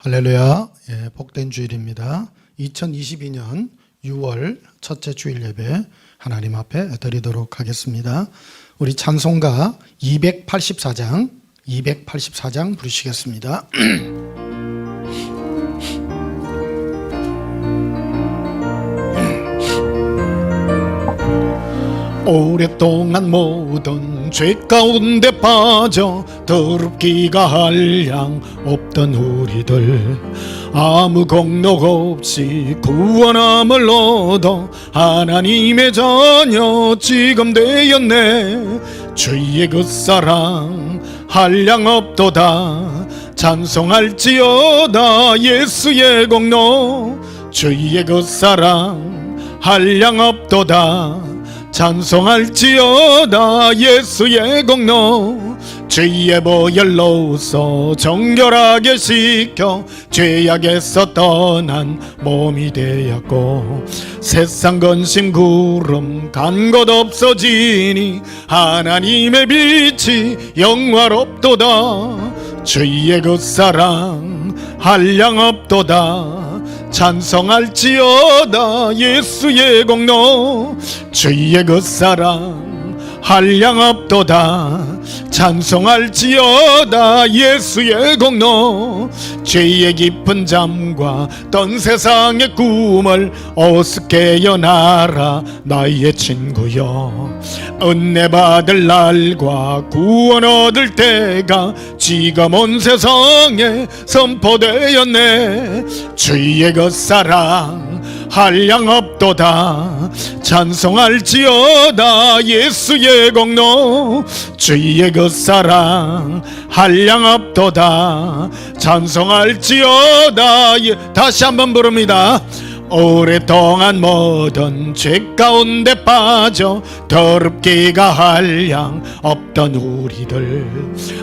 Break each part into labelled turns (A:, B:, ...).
A: 할렐루야. 복된 주일입니다. 2022년 6월 첫째 주일 예배 하나님 앞에 드리도록 하겠습니다. 우리 찬송가 284장 부르시겠습니다. 오랫동안 모든 죄 가운데 빠져 더럽기가 한량 없던 우리들, 아무 공로 없이 구원함을 얻어 하나님의 자녀 지금 되었네. 주의 그 사랑 한량 없도다. 찬송할지어다 예수의 공로. 주의 그 사랑 한량 없도다. 찬송할지어다 예수의 공로. 죄의 보혈로서 정결하게 씻겨 죄악에서 떠난 몸이 되었고, 세상 근심 구름 간 것 없어지니 하나님의 빛이 영화롭도다. 주의 그 사랑 한량 없도다. 찬송할지어다 예수의 공로. 주의 그 사랑 한량 없도다. 찬송할지어다 예수의 공로. 죄의 깊은 잠과 떤 세상의 꿈을 어스케 연하라 나의 친구여. 은혜 받을 날과 구원 얻을 때가 지금 온 세상에 선포되었네. 주의 그 사랑 한량 없도다. 찬송할지어다 예수의 공로. 주의 그 사랑 한량 없도다. 찬송할지어다. 다시 한번 부릅니다. 오랫동안 모든 죄 가운데 빠져 더럽기가 한량 없던 우리들,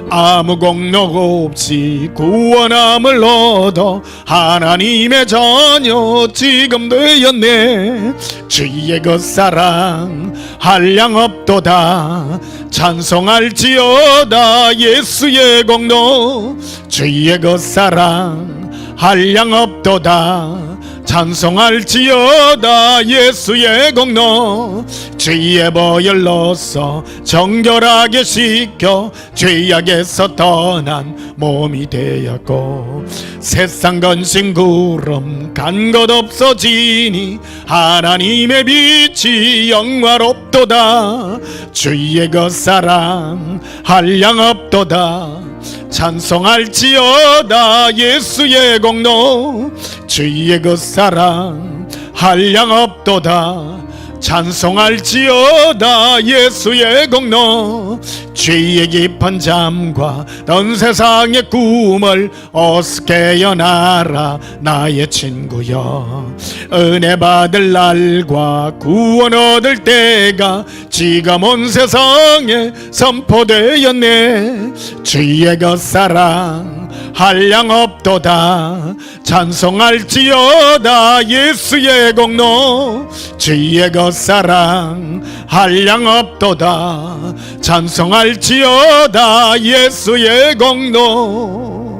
A: 아무 공로 없이 구원함을 얻어 하나님의 자녀 지금 되었네. 주의 그 사랑 한량 없도다. 찬송할지어다 예수의 공로. 주의 그 사랑 한량 없도다. 찬송할지어다 예수의 공로. 죄의 보혈로서 정결하게 씻겨 죄악에서 떠난 몸이 되었고, 세상 근심 구름 간 것 없어지니 하나님의 빛이 영화롭도다. 주의 그 사랑 한량 없도다. 찬송할지어다 예수의 공로. 주의 그 사랑 한량 없도다. 찬송할지어다 예수의 공로. 죄의 깊은 잠과 넌 세상의 꿈을 어스케 연하라 나의 친구여. 은혜 받을 날과 구원 얻을 때가 지금 온 세상에 선포되었네. 주의 그 사랑 한량 없도다. 찬송할지어다 예수의 공로. 주의 그 사랑 한량 없도다. 찬송할지어다 예수의 공로.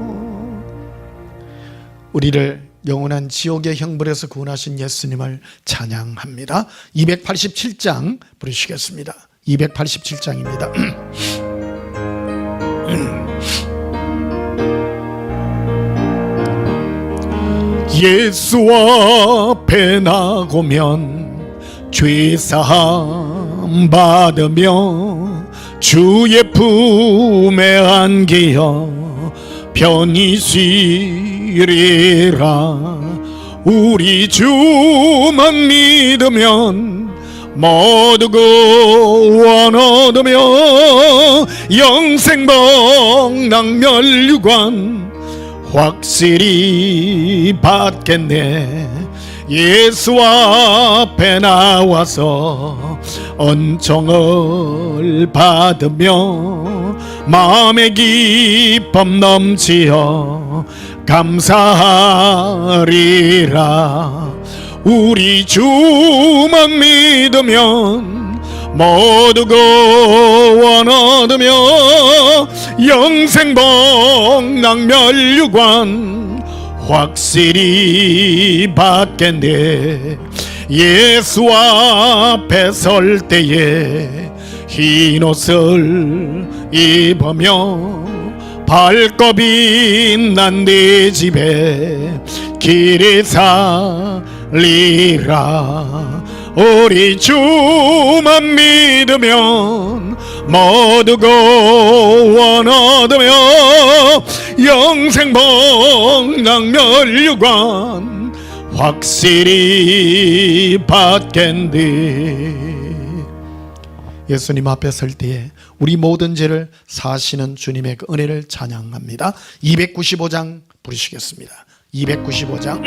A: 우리를 영원한 지옥의 형벌에서 구원하신 예수님을 찬양합니다. 287장 부르시겠습니다. 287장입니다. 예수 앞에 나고면 죄사함 받으며 주의 품에 안기어 편히 쉬리라. 우리 주만 믿으면 모두 구원 얻으며 영생 복락 멸류관 확실히 받겠네. 예수 앞에 나와서 은총을 받으며 마음의 기쁨 넘치어 감사하리라. 우리 주만 믿으면 모두 구원 얻으며 영생 복락 멸류관 확실히 받겠네. 예수 앞에 설 때에 흰 옷을 입으며 밝고 빛난 네 집에 길이 살리라. 우리 주만 믿으면 모두 구원 얻으며 영생 복락 멸류관 확실히 받겠네. 예수님 앞에 설 때에 우리 모든 죄를 사시는 주님의 그 은혜를 찬양합니다. 295장 부르시겠습니다. 295장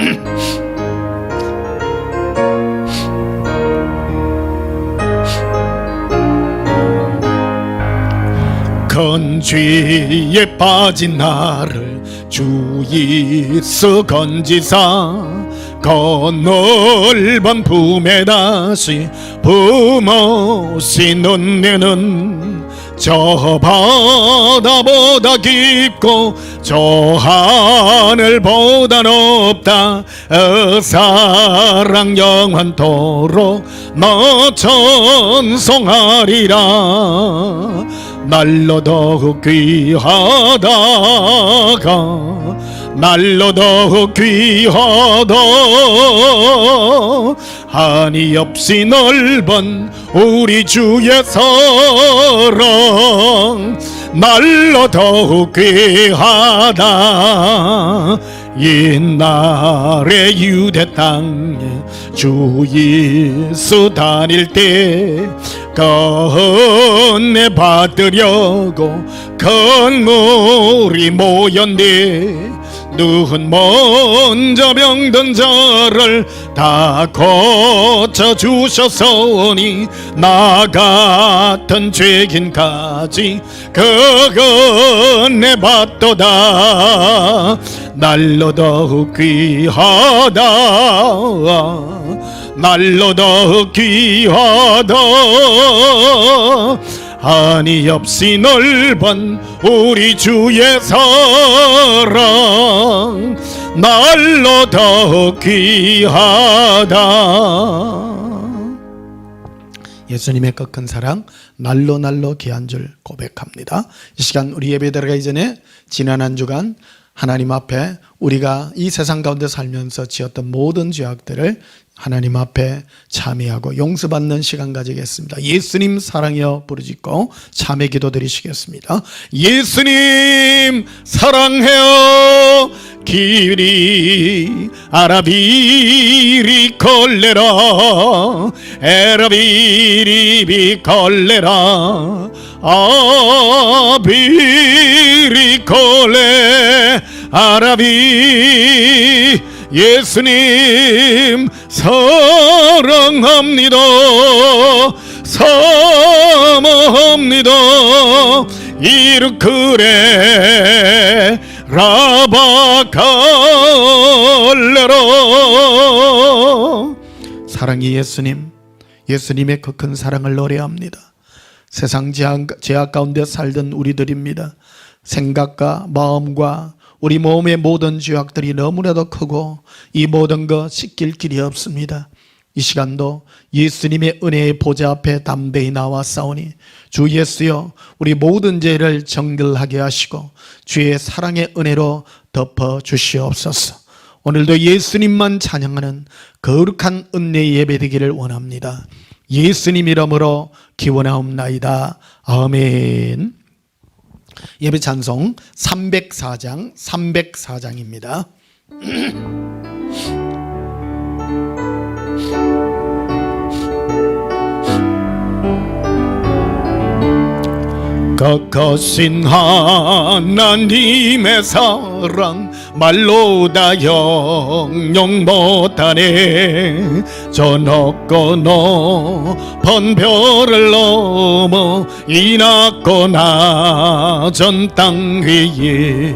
A: 큰 죄에 빠진 나를 주 예수 건지사 그 넓은 품에 다시 품으신 은혜는 저 바다보다 깊고 저 하늘보다 높다. 사랑 영원토록 너 찬송하리라. 날로 더욱 귀하다가 날로 더욱 귀하다. 한이 없이 넓은 우리 주의 사랑 날로 더욱 귀하다. 옛날에 유대 땅에 주 예수 다닐 때 은혜 받으려고 큰 무리 모였네. 누군 먼저 병든 자를 다 고쳐주셨으니 나 같은 죄인까지 그 은혜 받도다. 날로 더욱 귀하다. 날로 더욱 귀하다. 한이 없이 넓은 우리 주의 사랑 날로 더욱 귀하다. 예수님의 그 큰 사랑 날로 날로 귀한 줄 고백합니다. 이 시간 우리 예배 들어가기 전에 지난 한 주간 하나님 앞에 우리가 이 세상 가운데 살면서 지었던 모든 죄악들을 하나님 앞에 참회하고 용서받는 시간 가지겠습니다. 예수님 사랑하여 부르짖고 참회 기도 드리시겠습니다. 예수님 사랑해요 기리 아라비리 콜레라 에라비리비 콜레라 아비리 콜레 아라비 예수님 사랑합니다. 사모합니다. 이르크레 라바칼레라. 사랑이 예수님, 예수님의 그 큰 사랑을 노래합니다. 세상 죄악 가운데 살던 우리들입니다. 생각과 마음과 우리 몸의 모든 죄악들이 너무나도 크고 이 모든 것 씻길 길이 없습니다. 이 시간도 예수님의 은혜의 보좌 앞에 담대히 나와 싸우니 주 예수여 우리 모든 죄를 정결하게 하시고 주의 사랑의 은혜로 덮어 주시옵소서. 오늘도 예수님만 찬양하는 거룩한 은혜의 예배되기를 원합니다. 예수님 이름으로 기원하옵나이다. 아멘. 예배 찬송 304장입니다. 거거신 하나님의 사랑 말로 다 영영 못하네. 저 높고 높은 별을 넘어 이 낮고 낮은 땅 위에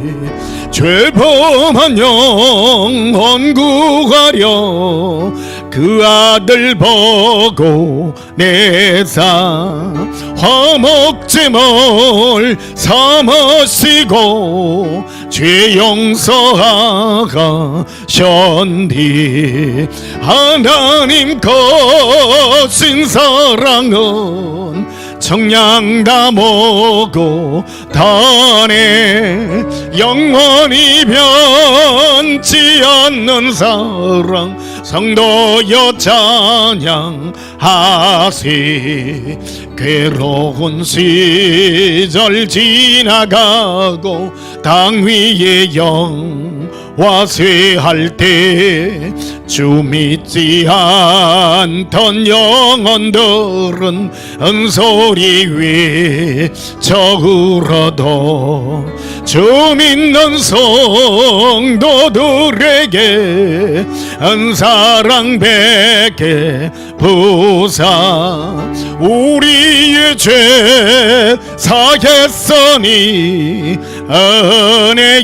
A: 죄범한 영혼 구하려 그 아들 보고 내사 화목제물 삼으시고 죄 용서하셨니. 하나님 거신 사랑은 청량 다 먹고 다네. 영원히 변치 않는 사랑 성도여 찬양하세. 괴로운 시절 지나가고 땅 위에 영화 쇠할 때 주 믿지 않던 영혼들은 은소리 외쳐 울어도 주 믿는 성도들에게 은사랑 베게 부사 우리의 죄 사했으니 은혜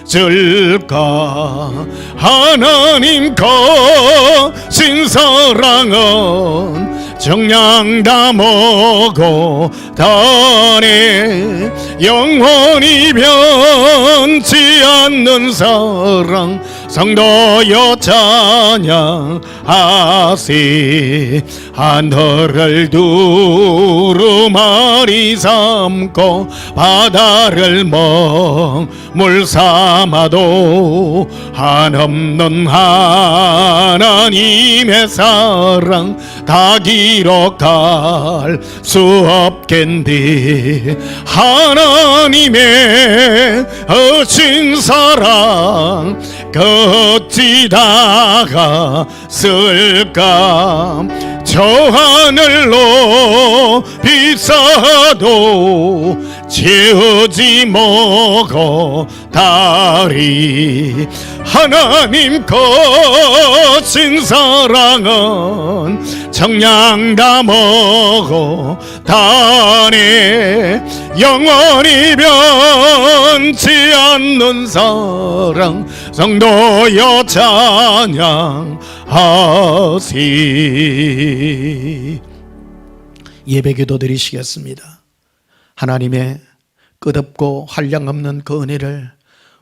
A: 잊을까. 하나님 거신 사랑은 정량 다 먹고 다네. 영원히 변치 않는 사랑 성도여 찬양하세. 하늘을 두루마리 삼고 바다를 먹물 삼아도 한없는 하나님의 사랑 다 기록할 수 없겠니. 하나님의 어신 사랑 어찌 다갔을까. 저 하늘로 비싸도 채우지 못고 다리. 하나님 거신 사랑은 청량 다 먹고 다네. 영원히 변치 않는 사랑 성도여 찬양하시. 예배기도 드리시겠습니다. 하나님의 끝없고 한량없는 그 은혜를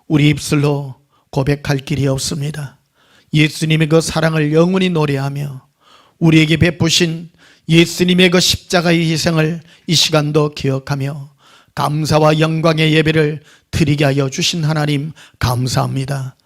A: 우리 입술로 고백할 길이 없습니다. 예수님의 그 사랑을 영원히 노래하며 우리에게 베푸신 예수님의 그 십자가의 희생을 이 시간도 기억하며 감사와 영광의 예배를 드리게 하여 주신 하나님 감사합니다.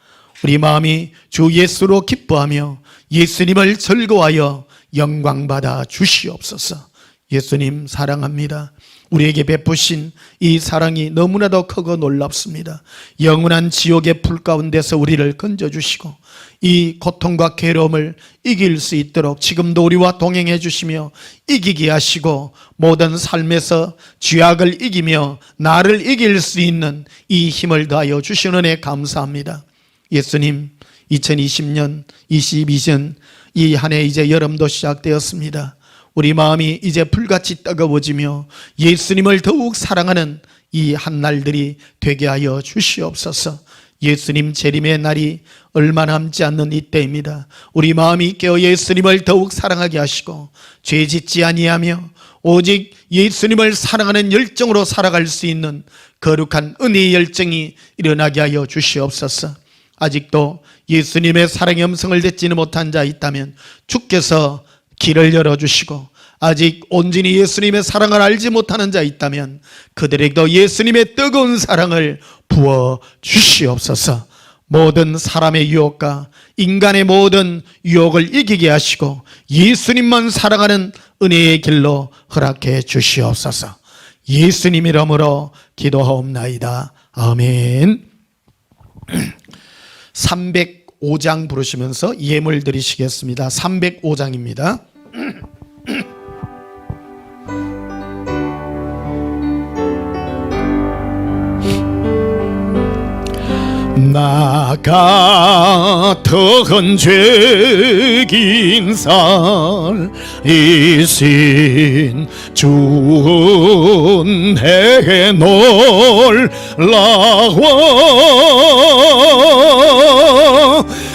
A: 우리 마음이 주 예수로 기뻐하며 예수님을 즐거워하여 영광받아 주시옵소서. 예수님 사랑합니다. 우리에게 베푸신 이 사랑이 너무나도 크고 놀랍습니다. 영원한 지옥의 불 가운데서 우리를 건져주시고 이 고통과 괴로움을 이길 수 있도록 지금도 우리와 동행해 주시며 이기게 하시고 모든 삶에서 죄악을 이기며 나를 이길 수 있는 이 힘을 더하여 주신 은혜 감사합니다. 예수님, 2020년 22년 이 한 해 이제 여름도 시작되었습니다. 우리 마음이 이제 불같이 뜨거워지며 예수님을 더욱 사랑하는 이 한날들이 되게 하여 주시옵소서. 예수님 재림의 날이 얼마 남지 않는 이때입니다. 우리 마음이 깨어 예수님을 더욱 사랑하게 하시고 죄 짓지 아니하며 오직 예수님을 사랑하는 열정으로 살아갈 수 있는 거룩한 은혜의 열정이 일어나게 하여 주시옵소서. 아직도 예수님의 사랑의 음성을 듣지는 못한 자 있다면 주께서 길을 열어주시고 아직 온전히 예수님의 사랑을 알지 못하는 자 있다면 그들에게도 예수님의 뜨거운 사랑을 부어 주시옵소서. 모든 사람의 유혹과 인간의 모든 유혹을 이기게 하시고 예수님만 사랑하는 은혜의 길로 허락해 주시옵소서. 예수님 이름으로 기도하옵나이다. 아멘. 305장 부르시면서 예물 드리시겠습니다. 305장입니다. 나 같은 죄긴 살이신 주은혜에 놀라워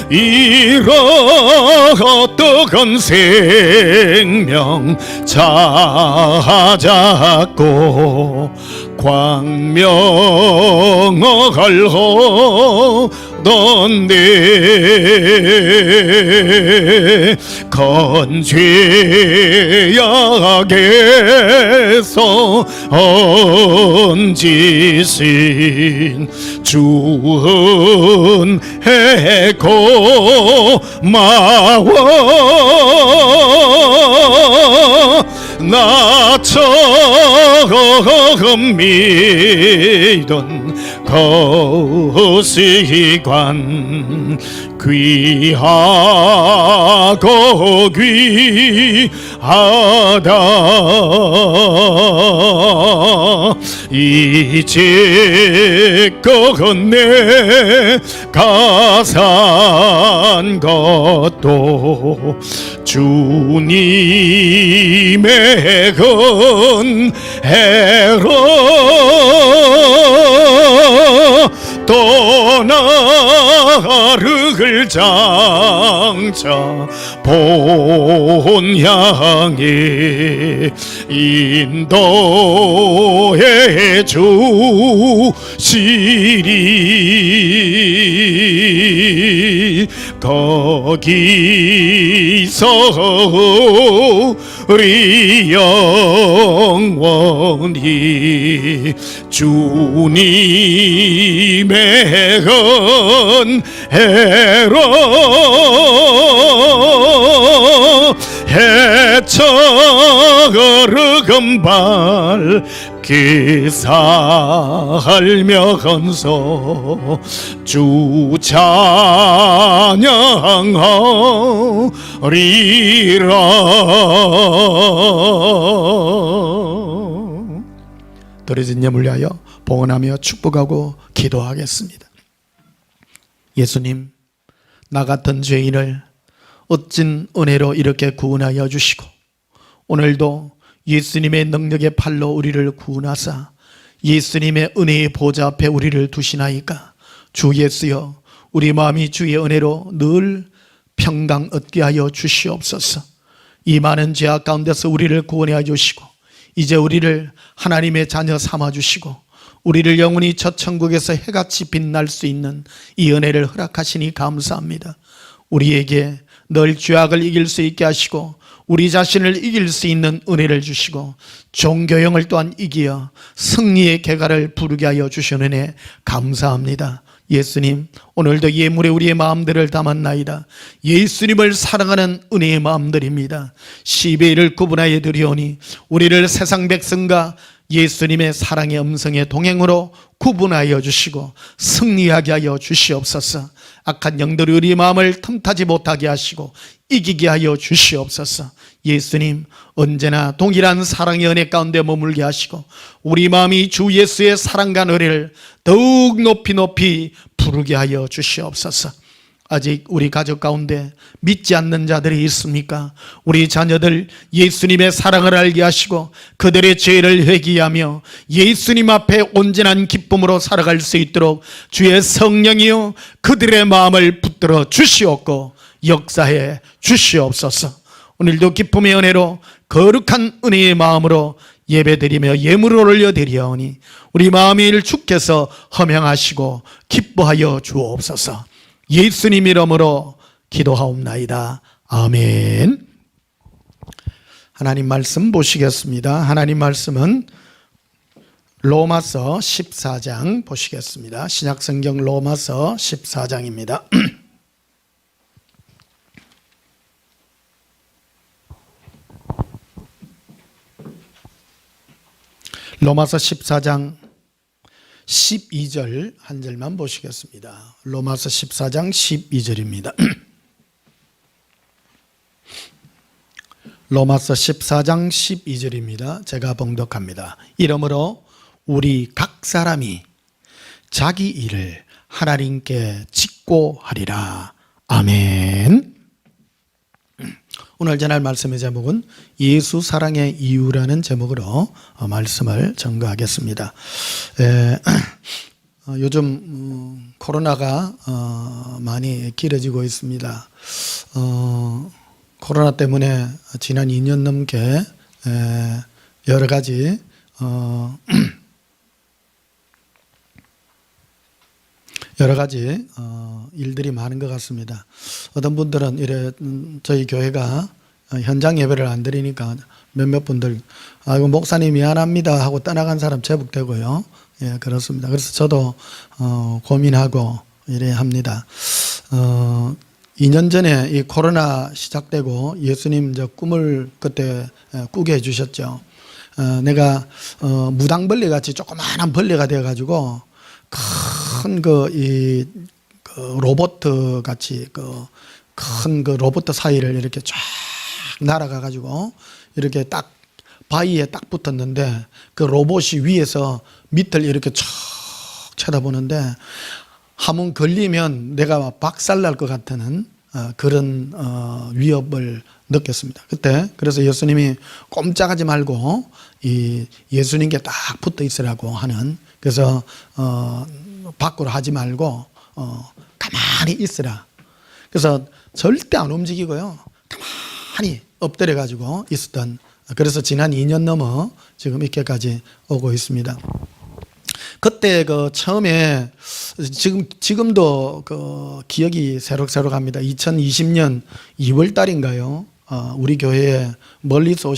A: 이러한 생명 찾았고 광명을 하던데 건죄악에서 얹으신 주은 해고 마워 나 처음 믿은 거시관 귀하고 귀하다 이제껏 내가 산 것도 주님의 은혜로 또 나를 장차 본향에 인도해 주시리 거기서 우리 영원히 주님의 은혜로 해처금 밝게 살면서 주 찬양하리라. 드려진 예물 위하여 봉헌하며 축복하고 기도하겠습니다. 예수님, 나 같은 죄인을 어찐 은혜로 이렇게 구원하여 주시고 오늘도 예수님의 능력의 팔로 우리를 구원하사 예수님의 은혜의 보좌 앞에 우리를 두시나이까. 주 예수여, 우리 마음이 주의 은혜로 늘 평강 얻게 하여 주시옵소서. 이 많은 죄악 가운데서 우리를 구원해 주시고 이제 우리를 하나님의 자녀 삼아 주시고 우리를 영원히 저 천국에서 해같이 빛날 수 있는 이 은혜를 허락하시니 감사합니다. 우리에게 늘 죄악을 이길 수 있게 하시고 우리 자신을 이길 수 있는 은혜를 주시고 종교형을 또한 이기어 승리의 계가를 부르게 하여 주시는 감사합니다. 예수님, 오늘도 예물에 우리의 마음들을 담았나이다. 예수님을 사랑하는 은혜의 마음들입니다. 시베이를 구분하여 드리오니 우리를 세상 백성과 예수님의 사랑의 음성의 동행으로 구분하여 주시고 승리하게 하여 주시옵소서. 악한 영들이 우리 마음을 틈타지 못하게 하시고 이기게 하여 주시옵소서. 예수님, 언제나 동일한 사랑의 은혜 가운데 머물게 하시고 우리 마음이 주 예수의 사랑과 은혜를 더욱 높이 부르게 하여 주시옵소서. 아직 우리 가족 가운데 믿지 않는 자들이 있습니까? 우리 자녀들 예수님의 사랑을 알게 하시고 그들의 죄를 회개하며 예수님 앞에 온전한 기쁨으로 살아갈 수 있도록 주의 성령이여 그들의 마음을 붙들어 주시옵고 역사해 주시옵소서. 오늘도 기쁨의 은혜로 거룩한 은혜의 마음으로 예배드리며 예물을 올려드리오니 우리 마음을 주께서 허명하시고 기뻐하여 주옵소서. 예수님 이름으로 기도하옵나이다. 아멘. 하나님 말씀 보시겠습니다. 하나님 말씀은 로마서 14장 보시겠습니다. 신약성경 로마서 14장입니다. 로마서 14장 12절 한 절만 보시겠습니다. 로마서 14장 12절입니다. 로마서 14장 12절입니다. 제가 봉독합니다. 이러므로 우리 각 사람이 자기 일을 하나님께 짓고 하리라. 아멘. 오늘 전할 말씀의 제목은 예수 사랑의 이유라는 제목으로 말씀을 전가하겠습니다. 요즘 코로나가 많이 길어지고 있습니다. 코로나 때문에 지난 2년 넘게 여러 가지 여러 가지 일들이 많은 것 같습니다. 어떤 분들은 이래 저희 교회가 현장 예배를 안 드리니까 몇몇 분들 아이고 목사님 미안합니다 하고 떠나간 사람 제법 되고요. 예, 그렇습니다. 그래서 저도 고민하고 이래 합니다. 2년 전에 이 코로나 시작되고 예수님 저 꿈을 그때 꾸게 해주셨죠. 내가 무당벌레 같이 조그마한 벌레가 되어가지고 큰 그 로봇 같이 큰 그 로봇 사이를 이렇게 쫙 날아가가지고 이렇게 딱 바위에 딱 붙었는데 그 로봇이 위에서 밑을 이렇게 쫙 쳐다보는데 한번 걸리면 내가 박살날 것 같은 그런 위협을 느꼈습니다. 그때 그래서 예수님이 꼼짝하지 말고 이 예수님께 딱 붙어 있으라고 하는 그래서 밖으로 하지 말고 가만히 있으라. 그래서 절대 안 움직이고요. 가만히 엎드려 가지고 있었던 그래서 지난 2년 넘어 지금 이렇게까지 오고 있습니다. 그때 그 처음에 지금도 그 기억이 새록새록합니다. 2020년 2월 달인가요? 우리 교회에 멀리서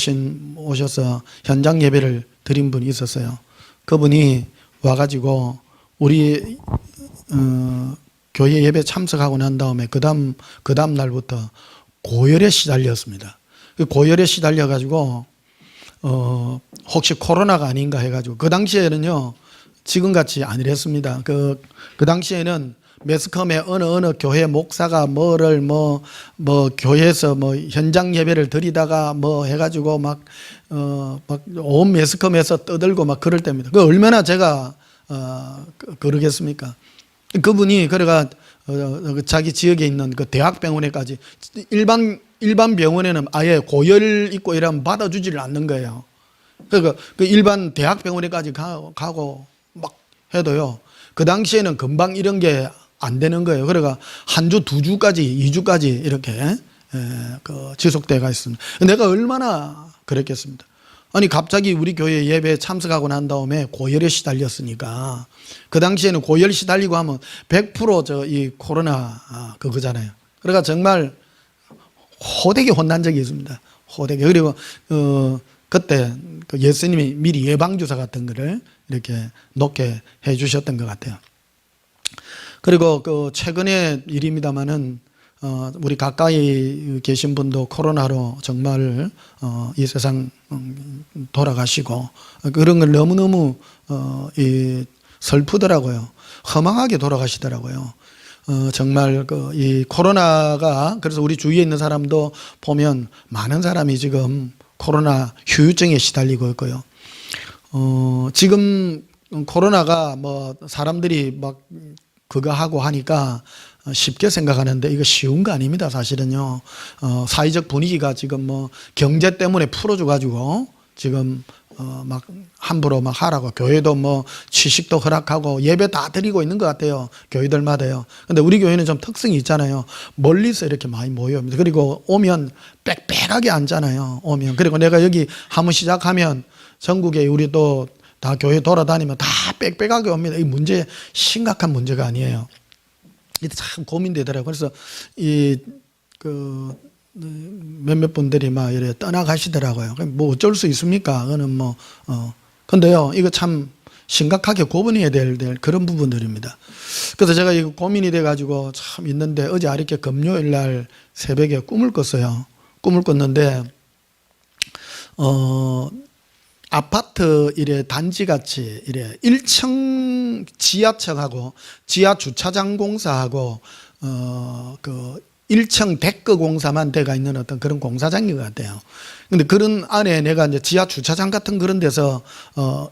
A: 오셔서 현장 예배를 드린 분이 있었어요. 그분이 와가지고 우리 교회 예배 참석하고 난 다음에 그 다음 날부터 고열에 시달렸습니다. 그 고열에 시달려가지고 혹시 코로나가 아닌가 해가지고 그 당시에는요 지금같이 아니랬습니다. 그 당시에는 매스컴에 어느 교회 목사가 뭐를 뭐 교회에서 뭐 현장 예배를 드리다가 뭐 해가지고 막 온 매스컴에서 떠들고 막 그럴 때입니다. 그 얼마나 제가 그러겠습니까? 그분이 그래가 자기 지역에 있는 그 대학병원에까지 일반 병원에는 아예 고열 있고 이러면 받아주지를 않는 거예요. 그러니까 그 일반 대학병원에까지 가고 막 해도요. 그 당시에는 금방 이런 게 안 되는 거예요. 그러니까 한 주, 2주까지, 2주까지 이렇게 지속돼가 있습니다. 내가 얼마나 그랬겠습니다. 아니 갑자기 우리 교회 예배에 참석하고 난 다음에 고열에 시달렸으니까 그 당시에는 고열 시달리고 하면 100% 이 코로나 그거잖아요. 그러니까 정말 호되게 혼난 적이 있습니다. 호되게. 그리고 그때 그 예수님이 미리 예방주사 같은 거를 이렇게 놓게 해주셨던 것 같아요. 그리고 그 최근의 일입니다만은 우리 가까이 계신 분도 코로나로 정말 이 세상 돌아가시고 그런 걸 너무너무 슬프더라고요. 허망하게 돌아가시더라고요. 정말 이 코로나가 그래서 우리 주위에 있는 사람도 보면 많은 사람이 지금 코로나 후유증에 시달리고 있고요. 지금 코로나가 뭐 사람들이 막 그거 하고 하니까 쉽게 생각하는데 이거 쉬운 거 아닙니다. 사실은요. 사회적 분위기가 지금 뭐 경제 때문에 풀어줘 가지고 지금 막 함부로 막 하라고 교회도 뭐 취식도 허락하고 예배 다 드리고 있는 것 같아요. 교회들마다요. 근데 우리 교회는 좀 특성이 있잖아요. 멀리서 이렇게 많이 모여옵니다. 그리고 오면 빽빽하게 앉잖아요. 오면 그리고 내가 여기 한번 시작하면 전국에 우리 또 다 교회 돌아다니면 다 빽빽하게 옵니다. 이 문제 심각한 문제가 아니에요. 이게 참 고민되더라고요. 그래서 몇몇 분들이 막 이래 떠나가시더라고요. 뭐 어쩔 수 있습니까? 그거는 뭐 근데요 이거 참 심각하게 고민해야 될 그런 부분들입니다. 그래서 제가 이거 고민이 돼가지고 참 있는데 어제 이렇게 금요일 날 새벽에 꿈을 꿨어요. 꿈을 꿨는데 아파트 이래 단지같이 이래 1층 지하층하고 지하 주차장 공사하고 그 1층 데크 공사만 돼가 있는 어떤 그런 공사장인 것 같아요. 근데 그런 안에 내가 이제 지하 주차장 같은 그런 데서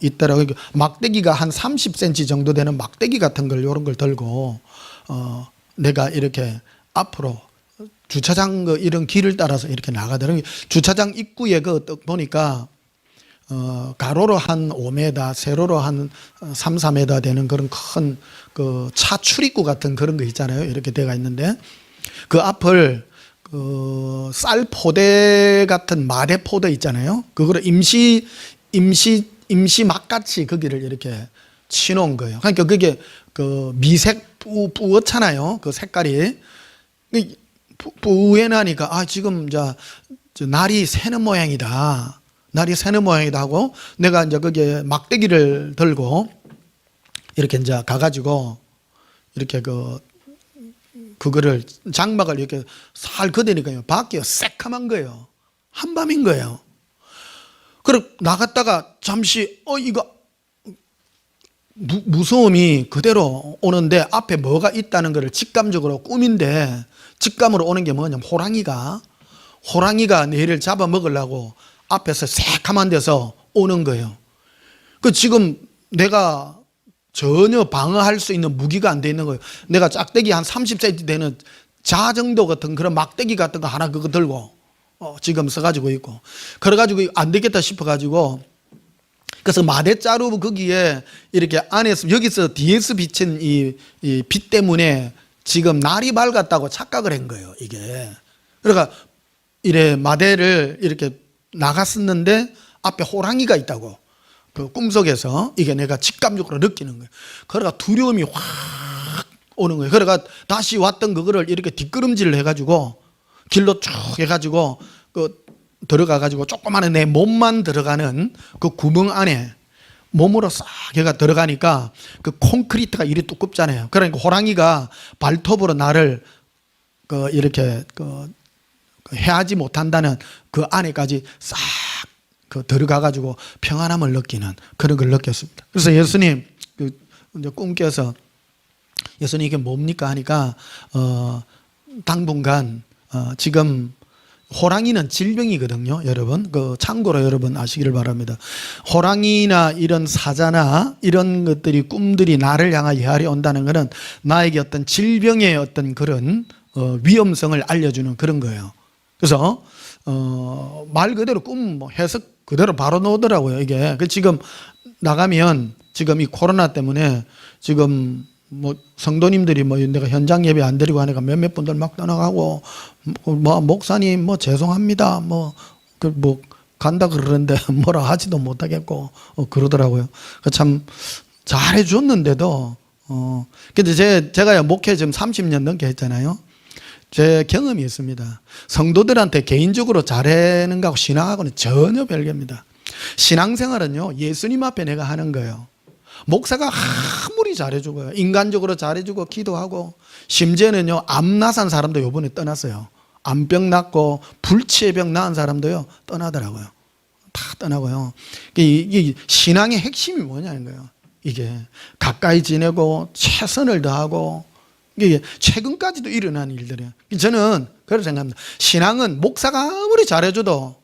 A: 있더라고요. 막대기가 한 30cm 정도 되는 막대기 같은 걸 이런 걸 들고 내가 이렇게 앞으로 주차장 이런 길을 따라서 이렇게 나가더라고요. 주차장 입구에 보니까 가로로 한 5m, 세로로 한 3, 4m 되는 그런 큰 그 차 출입구 같은 그런 거 있잖아요. 이렇게 돼가 있는데 그 앞을 쌀 포대 같은 마대 포대 있잖아요. 그거를 임시 막같이 거기를 이렇게 치놓은 거예요. 그러니까 그게 그 미색 뿌옇잖아요. 그 색깔이 뿌연하니까 지금 저 날이 새는 모양이다. 날이 새는 모양이다 하고 내가 이제 거기에 막대기를 들고 이렇게 이제 가가지고 이렇게 그거를 장막을 이렇게 살 걷으니까요. 밖에 새카만 거예요. 한밤인 거예요. 그리고 나갔다가 잠시 이거 무서움이 그대로 오는데 앞에 뭐가 있다는 것을 직감적으로 꿈인데 직감으로 오는 게 뭐냐면 호랑이가 내를 잡아먹으려고 앞에서 새카만 데서 오는 거예요. 그 지금 내가 전혀 방어할 수 있는 무기가 안 돼 있는 거예요. 내가 짝대기 한 30cm 되는 자 정도 같은 그런 막대기 같은 거 하나 그거 들고 지금 써가지고 있고 그래가지고 안 되겠다 싶어가지고 그래서 마대자루 거기에 이렇게 안에서 여기서 뒤에서 비친 이 빛 때문에 지금 날이 밝았다고 착각을 한 거예요. 이게 그러니까 이래 마대를 이렇게 나갔었는데 앞에 호랑이가 있다고 그 꿈속에서 이게 내가 직감적으로 느끼는 거예요. 그러니까 두려움이 확 오는 거예요. 그러니까 다시 왔던 그거를 이렇게 뒷걸음질을 해가지고 길로 쭉 해가지고 들어가가지고 조그마한 내 몸만 들어가는 그 구멍 안에 몸으로 싹 얘가 들어가니까 그 콘크리트가 이리 두껍잖아요. 그러니까 호랑이가 발톱으로 나를 이렇게 해하지 못한다는 그 안에까지 싹 들어가가지고 평안함을 느끼는 그런 걸 느꼈습니다. 그래서 예수님 이제 꿈 깨서 예수님 이게 뭡니까 하니까 당분간 지금 호랑이는 질병이거든요, 여러분. 참고로 여러분 아시기를 바랍니다. 호랑이나 이런 사자나 이런 것들이 꿈들이 나를 향하여 헤아려 온다는 것은 나에게 어떤 질병의 어떤 그런 위험성을 알려주는 그런 거예요. 그래서 말 그대로 꿈 해석 그대로 바로 나오더라고요. 이게 지금 나가면 지금 이 코로나 때문에 지금 성도님들이 내가 현장 예배 안 드리고 하니까 몇몇 분들 막 떠나가고 목사님 죄송합니다 간다 그러는데 뭐라 하지도 못하겠고 그러더라고요. 참 잘해줬는데도 근데 제가 목회 지금 30년 넘게 했잖아요. 제 경험이 있습니다. 성도들한테 개인적으로 잘하는 거하고 신앙하고는 전혀 별개입니다. 신앙생활은요 예수님 앞에 내가 하는 거예요. 목사가 아무리 잘해주고요, 인간적으로 잘해주고 기도하고 심지어는요 암 나산 사람도 요번에 떠났어요. 암병 낫고 불치의 병 나은 사람도요 떠나더라고요. 다 떠나고요. 이 신앙의 핵심이 뭐냐는 거예요. 이게 가까이 지내고 최선을 다하고 이게 최근까지도 일어난 일들이에요. 저는 그렇게 생각합니다. 신앙은 목사가 아무리 잘해줘도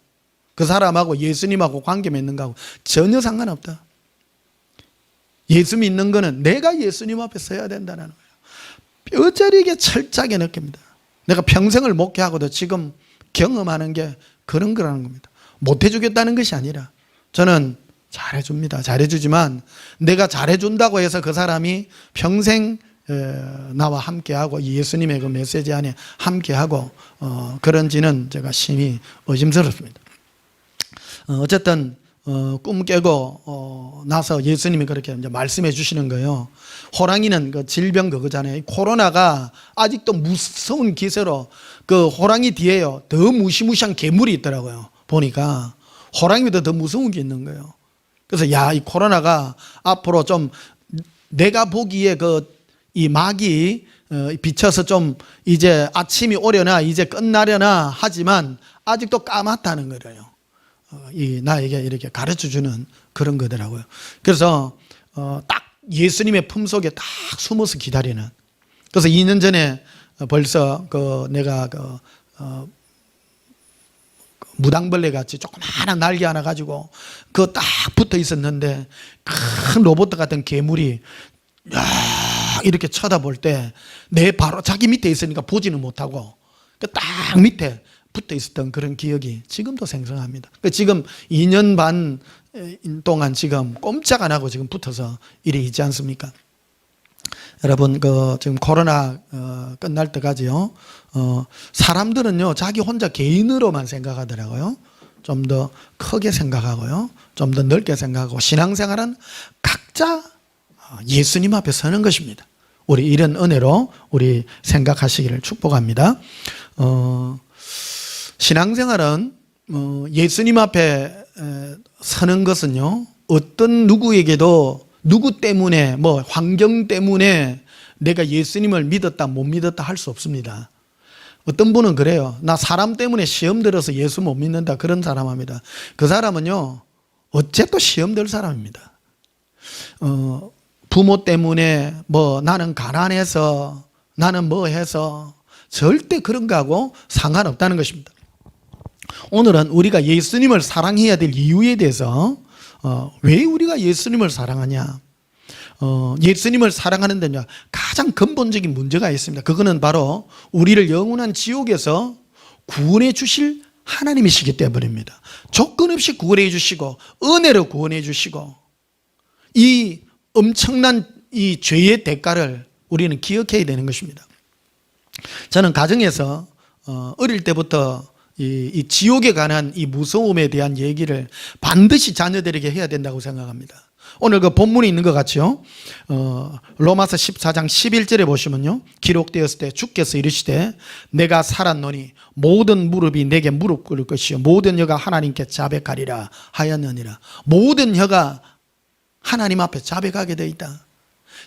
A: 그 사람하고 예수님하고 관계 맺는 거하고 전혀 상관없다. 예수 믿는 거는 내가 예수님 앞에 서야 된다는 거예요. 뼈저리게 철저하게 느낍니다. 내가 평생을 목회하고도 지금 경험하는 게 그런 거라는 겁니다. 못해주겠다는 것이 아니라 저는 잘해줍니다. 잘해주지만 내가 잘해준다고 해서 그 사람이 평생 나와 함께하고 예수님의 그 메시지 안에 함께하고 그런지는 제가 심히 의심스럽습니다. 어쨌든 꿈 깨고 나서 예수님이 그렇게 이제 말씀해 주시는 거예요. 호랑이는 그 질병 그거잖아요. 코로나가 아직도 무서운 기세로 그 호랑이 뒤에요 더 무시무시한 괴물이 있더라고요. 보니까 호랑이보다 더 무서운 게 있는 거예요. 그래서 이 코로나가 앞으로 좀 내가 보기에 이 막이 비쳐서 좀 이제 아침이 오려나 이제 끝나려나 하지만 아직도 까맣다는 거예요. 나에게 이렇게 가르쳐주는 그런 거더라고요. 그래서 딱 예수님의 품속에 딱 숨어서 기다리는. 그래서 2년 전에 벌써 내가 무당벌레 같이 조그마한 날개 하나 가지고 그거 딱 붙어 있었는데 큰 로봇 같은 괴물이 이렇게 쳐다볼 때 내 바로 자기 밑에 있으니까 보지는 못하고 딱 밑에 붙어 있었던 그런 기억이 지금도 생생합니다. 지금 2년 반 동안 지금 꼼짝 안 하고 지금 붙어서 이래 있지 않습니까? 여러분 지금 코로나 끝날 때까지요 사람들은요 자기 혼자 개인으로만 생각하더라고요. 좀 더 크게 생각하고요, 좀 더 넓게 생각하고 신앙생활은 각자 예수님 앞에 서는 것입니다. 우리 이런 은혜로 우리 생각하시기를 축복합니다. 신앙생활은 예수님 앞에 서는 것은요, 어떤 누구에게도 누구 때문에 뭐 환경 때문에 내가 예수님을 믿었다 못 믿었다 할 수 없습니다. 어떤 분은 그래요. 나 사람 때문에 시험 들어서 예수 못 믿는다, 그런 사람 합니다. 그 사람은요, 어째도 시험 들 사람입니다. 부모 때문에 뭐 나는 가난해서 나는 뭐 해서 절대 그런 거하고 상관없다는 것입니다. 오늘은 우리가 예수님을 사랑해야 될 이유에 대해서 왜 우리가 예수님을 사랑하냐, 예수님을 사랑하는 데는 가장 근본적인 문제가 있습니다. 그거는 바로 우리를 영원한 지옥에서 구원해 주실 하나님이시기 때문입니다. 조건 없이 구원해 주시고 은혜로 구원해 주시고 이 엄청난 이 죄의 대가를 우리는 기억해야 되는 것입니다. 저는 가정에서 어릴 때부터 이 지옥에 관한 이 무서움에 대한 얘기를 반드시 자녀들에게 해야 된다고 생각합니다. 오늘 그 본문에 있는 것 같죠? 로마서 14장 11절에 보시면요, 기록되었을 때 주께서 이르시되 내가 살았노니 모든 무릎이 내게 무릎 꿇을 것이요 모든 혀가 하나님께 자백하리라 하였느니라. 모든 혀가 하나님 앞에 자백하게 되어 있다.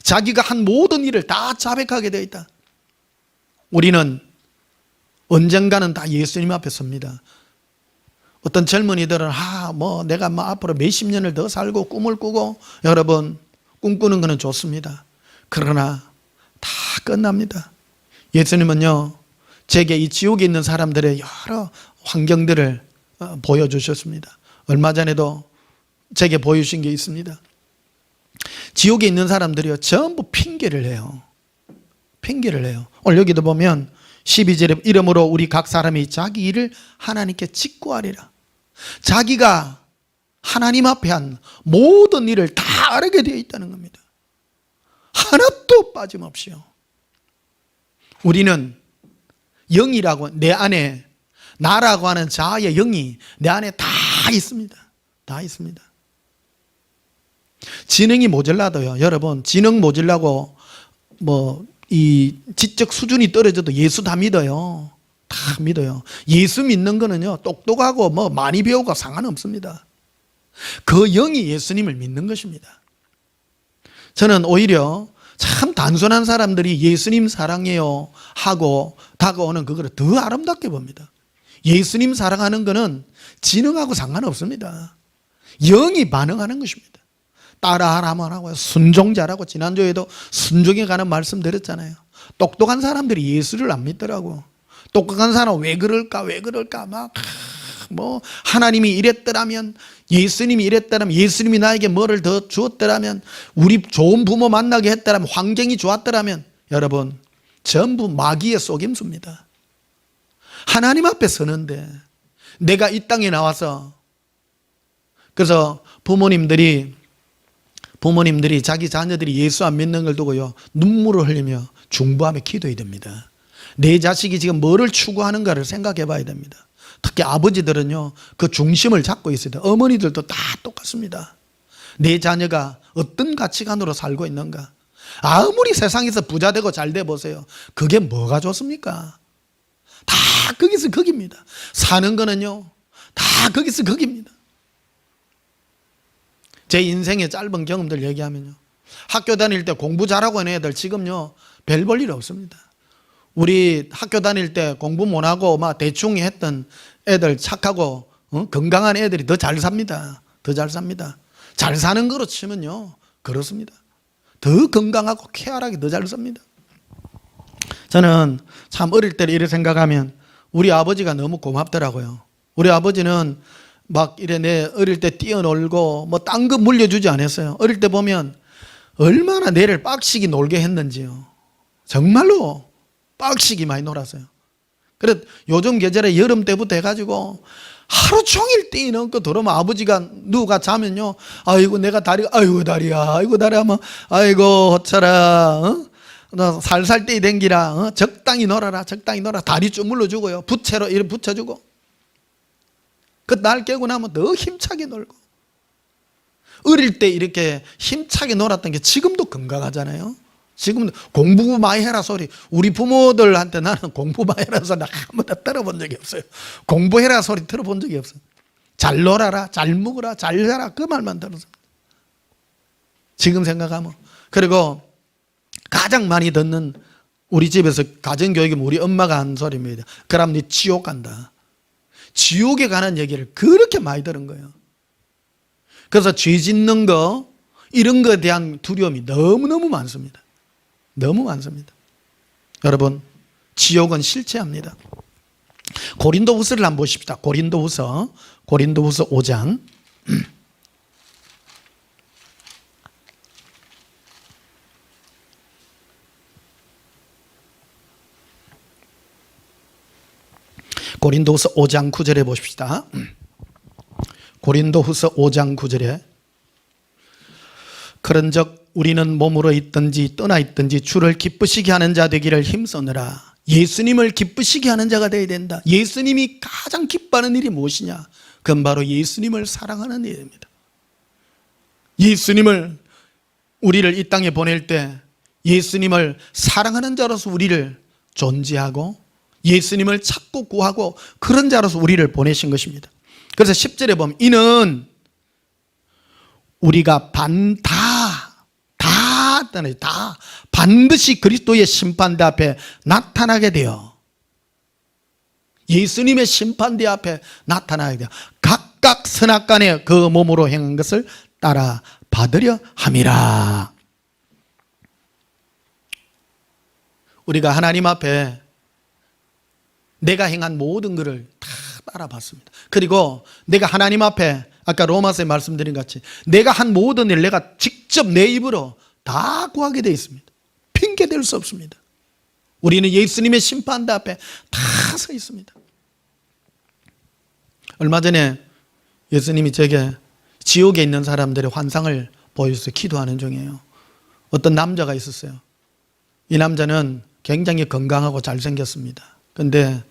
A: 자기가 한 모든 일을 다 자백하게 되어 있다. 우리는 언젠가는 다 예수님 앞에 섭니다. 어떤 젊은이들은 내가 앞으로 몇십 년을 더 살고 꿈을 꾸고, 여러분 꿈꾸는 것은 좋습니다. 그러나 다 끝납니다. 예수님은요, 제게 이 지옥에 있는 사람들의 여러 환경들을 보여주셨습니다. 얼마 전에도 제게 보여주신 게 있습니다. 지옥에 있는 사람들이요, 전부 핑계를 해요. 핑계를 해요. 오늘 여기도 보면 12절에 이러므로 우리 각 사람이 자기 일을 하나님께 직구하리라. 자기가 하나님 앞에 한 모든 일을 다 알게 되어 있다는 겁니다. 하나도 빠짐없이요. 우리는 영이라고, 내 안에 나라고 하는 자아의 영이 내 안에 다 있습니다. 다 있습니다. 지능이 모자라도요, 여러분, 지능 모자라고 이 지적 수준이 떨어져도 예수 다 믿어요. 다 믿어요. 예수 믿는 거는요, 똑똑하고 많이 배우고 상관없습니다. 그 영이 예수님을 믿는 것입니다. 저는 오히려 참 단순한 사람들이 예수님 사랑해요 하고 다가오는 그거를 더 아름답게 봅니다. 예수님 사랑하는 거는 지능하고 상관없습니다. 영이 반응하는 것입니다. 따라하라만 하고요, 순종자라고, 지난주에도 순종에 관한 말씀 드렸잖아요. 똑똑한 사람들이 예수를 안 믿더라고. 똑똑한 사람은 왜 그럴까 하나님이 이랬더라면, 예수님이 이랬더라면, 예수님이 나에게 뭐를 더 주었더라면, 우리 좋은 부모 만나게 했더라면, 환경이 좋았더라면, 여러분 전부 마귀의 속임수입니다. 하나님 앞에 서는데 내가 이 땅에 나와서, 그래서 부모님들이 자기 자녀들이 예수 안 믿는 걸 두고요, 눈물을 흘리며 중보하며 기도해야 됩니다. 내 자식이 지금 뭐를 추구하는가를 생각해 봐야 됩니다. 특히 아버지들은요, 그 중심을 잡고 있어야 돼요. 어머니들도 다 똑같습니다. 내 자녀가 어떤 가치관으로 살고 있는가. 아무리 세상에서 부자 되고 잘 돼 보세요, 그게 뭐가 좋습니까? 다 거기서 거기입니다. 사는 거는요, 다 거기서 거기입니다. 제 인생의 짧은 경험들 얘기하면요, 학교 다닐 때 공부 잘하고 있는 애들 지금요 별 볼 일 없습니다. 우리 학교 다닐 때 공부 못하고 대충 했던 애들, 착하고 건강한 애들이 더 잘 삽니다. 더 잘 삽니다. 잘 사는 거로 치면요 그렇습니다. 더 건강하고 쾌활하게 더 잘 삽니다. 저는 참 어릴 때 이렇게 생각하면 우리 아버지가 너무 고맙더라고요. 우리 아버지는 내 어릴 때 뛰어놀고 딴 거 물려주지 않았어요. 어릴 때 보면 얼마나 내를 빡시게 놀게 했는지요. 정말로 빡시게 많이 놀았어요. 그래 요즘 계절에 여름 때부터 해가지고 하루 종일 뛰는 거 들으면 아버지가 누가 자면요, 아이고 내가 다리가, 아이고 다리야, 아이고 다리 하면, 아이고 호철아, 너 살살 뛰 댕기라, 적당히 놀아라, 적당히 놀아. 다리 좀 물러주고요, 부채로 이렇게 붙여주고. 그 날 깨고 나면 더 힘차게 놀고. 어릴 때 이렇게 힘차게 놀았던 게 지금도 건강하잖아요. 지금도 공부 많이 해라 소리. 우리 부모들한테 나는 공부 많이 해라 소리 한 번도 들어본 적이 없어요. 공부해라 소리 들어본 적이 없어요. 잘 놀아라, 잘 먹어라, 잘 살아, 그 말만 들었습니다. 지금 생각하면. 그리고 가장 많이 듣는 우리 집에서 가정교육이면 우리 엄마가 한 소리입니다. 그럼 네 지옥 간다. 지옥에 가는 얘기를 그렇게 많이 들은 거예요. 그래서 죄 짓는 거 이런 거에 대한 두려움이 너무너무 많습니다. 너무 많습니다. 여러분, 지옥은 실체합니다. 고린도후서를 한번 보십시다. 고린도후서 5장. 고린도후서 5장 9절에 보십시다. 고린도후서 5장 9절에 그런즉 우리는 몸으로 있든지 떠나 있든지 주를 기쁘시게 하는 자 되기를 힘쓰느라. 예수님을 기쁘시게 하는 자가 되어야 된다. 예수님이 가장 기뻐하는 일이 무엇이냐? 그건 바로 예수님을 사랑하는 일입니다. 예수님을, 우리를 이 땅에 보낼 때 예수님을 사랑하는 자로서 우리를 존재하고 예수님을 찾고 구하고 그런 자로서 우리를 보내신 것입니다. 그래서 10절에 보면 이는 우리가 다 반드시 그리스도의 심판대 앞에 나타나게 되어, 예수님의 심판대 앞에 나타나게 되어 각각 선악간에 그 몸으로 행한 것을 따라 받으려 함이라. 우리가 하나님 앞에 내가 행한 모든 것을 다 따라봤습니다. 그리고 내가 하나님 앞에 아까 로마서에 말씀드린 같이 내가 한 모든 일 내가 직접 내 입으로 다 구하게 되어 있습니다. 핑계 댈 수 없습니다. 우리는 예수님의 심판대 앞에 다 서 있습니다. 얼마 전에 예수님이 제게 지옥에 있는 사람들의 환상을 보여주셔서 기도하는 중이에요. 어떤 남자가 있었어요. 이 남자는 굉장히 건강하고 잘생겼습니다. 그런데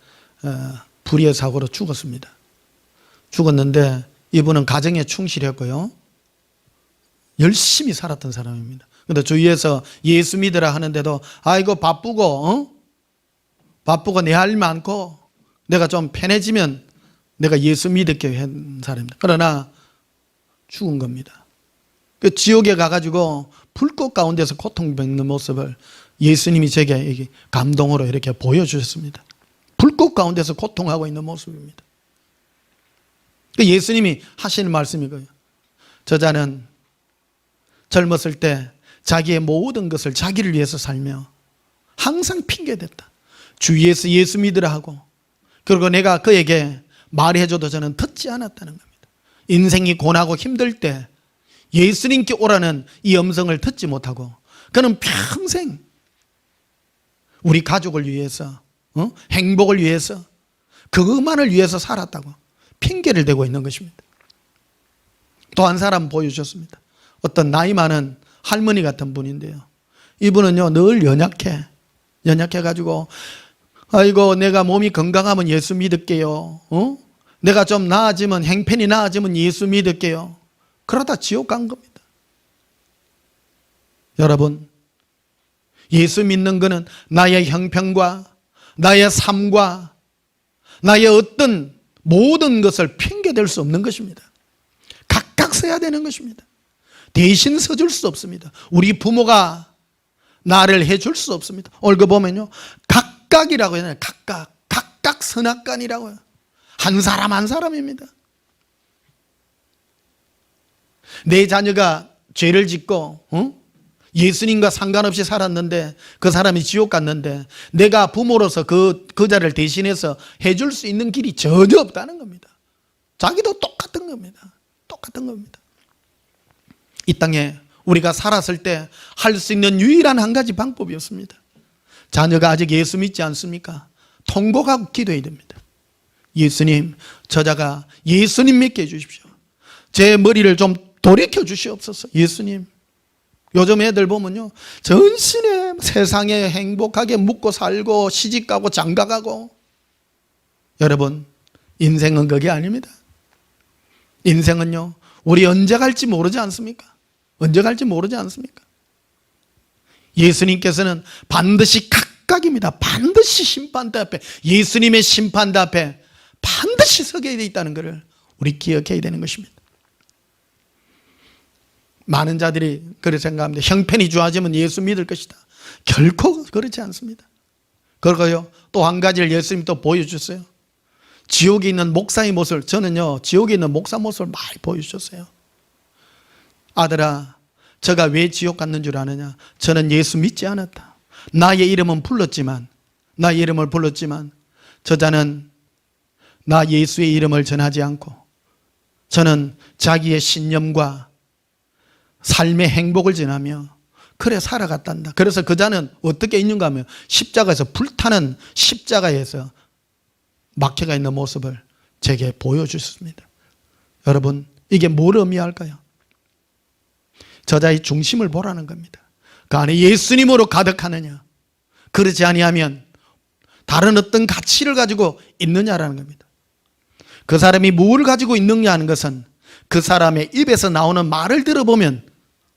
A: 불의의 사고로 죽었습니다. 죽었는데 이분은 가정에 충실했고요, 열심히 살았던 사람입니다. 그런데 주위에서 예수 믿으라 하는데도 아이고 바쁘고 내 할 많고 내가 좀 편해지면 내가 예수 믿을게 한 사람입니다. 그러나 죽은 겁니다. 그 지옥에 가가지고 불꽃 가운데서 고통받는 모습을 예수님이 제게 감동으로 이렇게 보여주셨습니다. 불꽃 가운데서 고통하고 있는 모습입니다. 예수님이 하시는 말씀이 거예요. 저자는 젊었을 때 자기의 모든 것을 자기를 위해서 살며 항상 핑계댔다. 주위에서 예수 믿으라 하고, 그리고 내가 그에게 말해줘도 저는 듣지 않았다는 겁니다. 인생이 고나고 힘들 때 예수님께 오라는 이 음성을 듣지 못하고 그는 평생 우리 가족을 위해서, 행복을 위해서, 그것만을 위해서 살았다고 핑계를 대고 있는 것입니다. 또 한 사람 보여주셨습니다. 어떤 나이 많은 할머니 같은 분인데요, 이분은요 늘 연약해가지고 아이고 내가 몸이 건강하면 예수 믿을게요, 내가 좀 나아지면, 행편이 나아지면 예수 믿을게요. 그러다 지옥 간 겁니다. 여러분, 예수 믿는 것은 나의 형편과 나의 삶과 나의 어떤 모든 것을 핑계댈 수 없는 것입니다. 각각 서야 되는 것입니다. 대신 서줄 수 없습니다. 우리 부모가 나를 해줄 수 없습니다. 오늘 그 보면요, 각각이라고 해요. 각각 선악간이라고요. 한 사람 한 사람입니다. 내 자녀가 죄를 짓고 예수님과 상관없이 살았는데 그 사람이 지옥 갔는데 내가 부모로서 그 자를 대신해서 해줄 수 있는 길이 전혀 없다는 겁니다. 자기도 똑같은 겁니다. 똑같은 겁니다. 이 땅에 우리가 살았을 때 할 수 있는 유일한 한 가지 방법이었습니다. 자녀가 아직 예수 믿지 않습니까? 통곡하고 기도해야 됩니다. 예수님, 저자가 예수님 믿게 해주십시오. 제 머리를 좀 돌이켜 주시옵소서. 예수님, 요즘 애들 보면요, 전신에 세상에 행복하게 묵고 살고 시집가고 장가가고. 여러분, 인생은 그게 아닙니다. 인생은요, 우리 언제 갈지 모르지 않습니까? 언제 갈지 모르지 않습니까? 예수님께서는 반드시 각각입니다. 반드시 심판대 앞에, 예수님의 심판대 앞에 반드시 서게 돼 있다는 것을 우리 기억해야 되는 것입니다. 많은 자들이 그렇게 생각합니다. 형편이 좋아지면 예수 믿을 것이다. 결코 그렇지 않습니다. 그리고요, 또 한 가지를 예수님이 또 보여주셨어요. 지옥에 있는 목사의 모습을, 저는요 지옥에 있는 목사 모습을 많이 보여주셨어요. 아들아, 저가 왜 지옥 갔는 줄 아느냐? 저는 예수 믿지 않았다. 나의 이름을 불렀지만 저자는 나 예수의 이름을 전하지 않고 저는 자기의 신념과 삶의 행복을 전하며 그래 살아갔단다. 그래서 그자는 어떻게 있는가 하면 십자가에서, 불타는 십자가에서 막혀가 있는 모습을 제게 보여주셨습니다. 여러분, 이게 뭘 의미할까요? 저자의 중심을 보라는 겁니다. 그 안에 예수님으로 가득하느냐, 그렇지 아니하면 다른 어떤 가치를 가지고 있느냐라는 겁니다. 그 사람이 무엇을 가지고 있느냐 하는 것은 그 사람의 입에서 나오는 말을 들어보면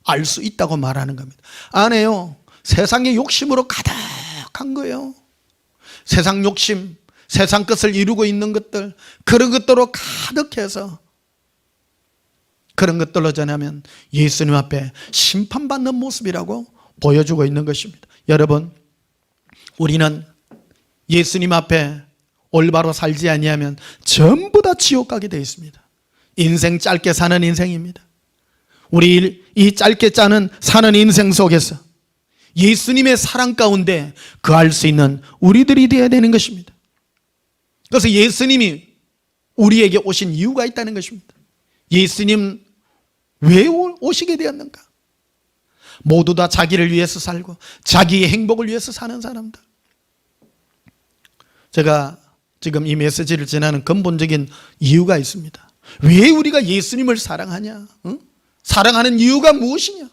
A: 알 수 있다고 말하는 겁니다. 안에요, 세상의 욕심으로 가득한 거예요. 세상 욕심, 세상 것을 이루고 있는 것들, 그런 것들로 가득해서 그런 것들로 전하면 예수님 앞에 심판받는 모습이라고 보여주고 있는 것입니다. 여러분, 우리는 예수님 앞에 올바로 살지 아니하면 전부 다 지옥 가게 되어 있습니다. 인생 짧게 사는 인생입니다. 우리 이 짧게 사는 인생 속에서 예수님의 사랑 가운데 거할 수 있는 우리들이 되어야 되는 것입니다. 그래서 예수님이 우리에게 오신 이유가 있다는 것입니다. 예수님 왜 오시게 되었는가? 모두 다 자기를 위해서 살고 자기의 행복을 위해서 사는 사람들. 제가 지금 이 메시지를 전하는 근본적인 이유가 있습니다. 왜 우리가 예수님을 사랑하냐? 응? 사랑하는 이유가 무엇이냐?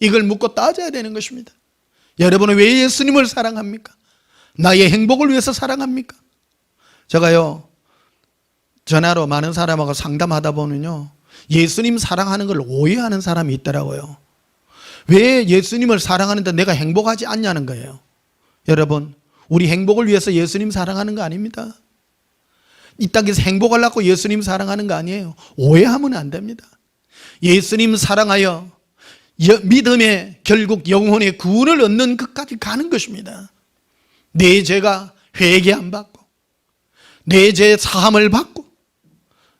A: 이걸 묻고 따져야 되는 것입니다. 여러분은 왜 예수님을 사랑합니까? 나의 행복을 위해서 사랑합니까? 제가요, 전화로 많은 사람하고 상담하다 보면요, 예수님 사랑하는 걸 오해하는 사람이 있더라고요. 왜 예수님을 사랑하는데 내가 행복하지 않냐는 거예요. 여러분, 우리 행복을 위해서 예수님 사랑하는 거 아닙니다. 이 땅에서 행복하려고 예수님 사랑하는 거 아니에요. 오해하면 안 됩니다. 예수님 사랑하여 믿음의 결국 영혼의 구원을 얻는 것까지 가는 것입니다. 내 죄가 회개 안 받고 내 죄 사함을 받고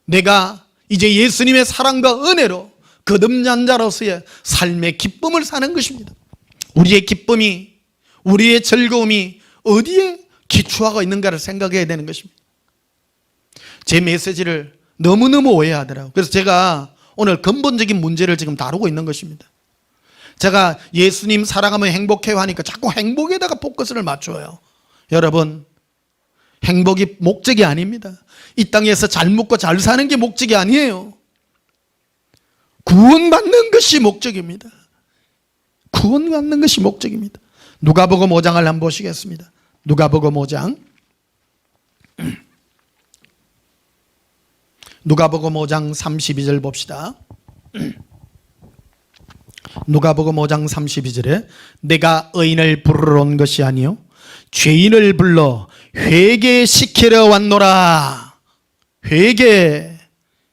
A: 내가 이제 예수님의 사랑과 은혜로 거듭난 자로서의 삶의 기쁨을 사는 것입니다. 우리의 기쁨이, 우리의 즐거움이 어디에 기초하고 있는가를 생각해야 되는 것입니다. 제 메시지를 너무너무 오해하더라고요. 그래서 제가 오늘 근본적인 문제를 지금 다루고 있는 것입니다. 제가 예수님 사랑하면 행복해요 하니까 자꾸 행복에다가 포커스를 맞춰요. 여러분, 행복이 목적이 아닙니다. 이 땅에서 잘 먹고 잘 사는 게 목적이 아니에요. 구원받는 것이 목적입니다. 구원받는 것이 목적입니다. 누가복음 5장을 한번 보시겠습니다. 누가복음 5장. 누가복음 5장 32절 봅시다. 누가복음 5장 32절에 내가 의인을 부르러 온 것이 아니요 죄인을 불러 회개시키려 왔노라. 회개.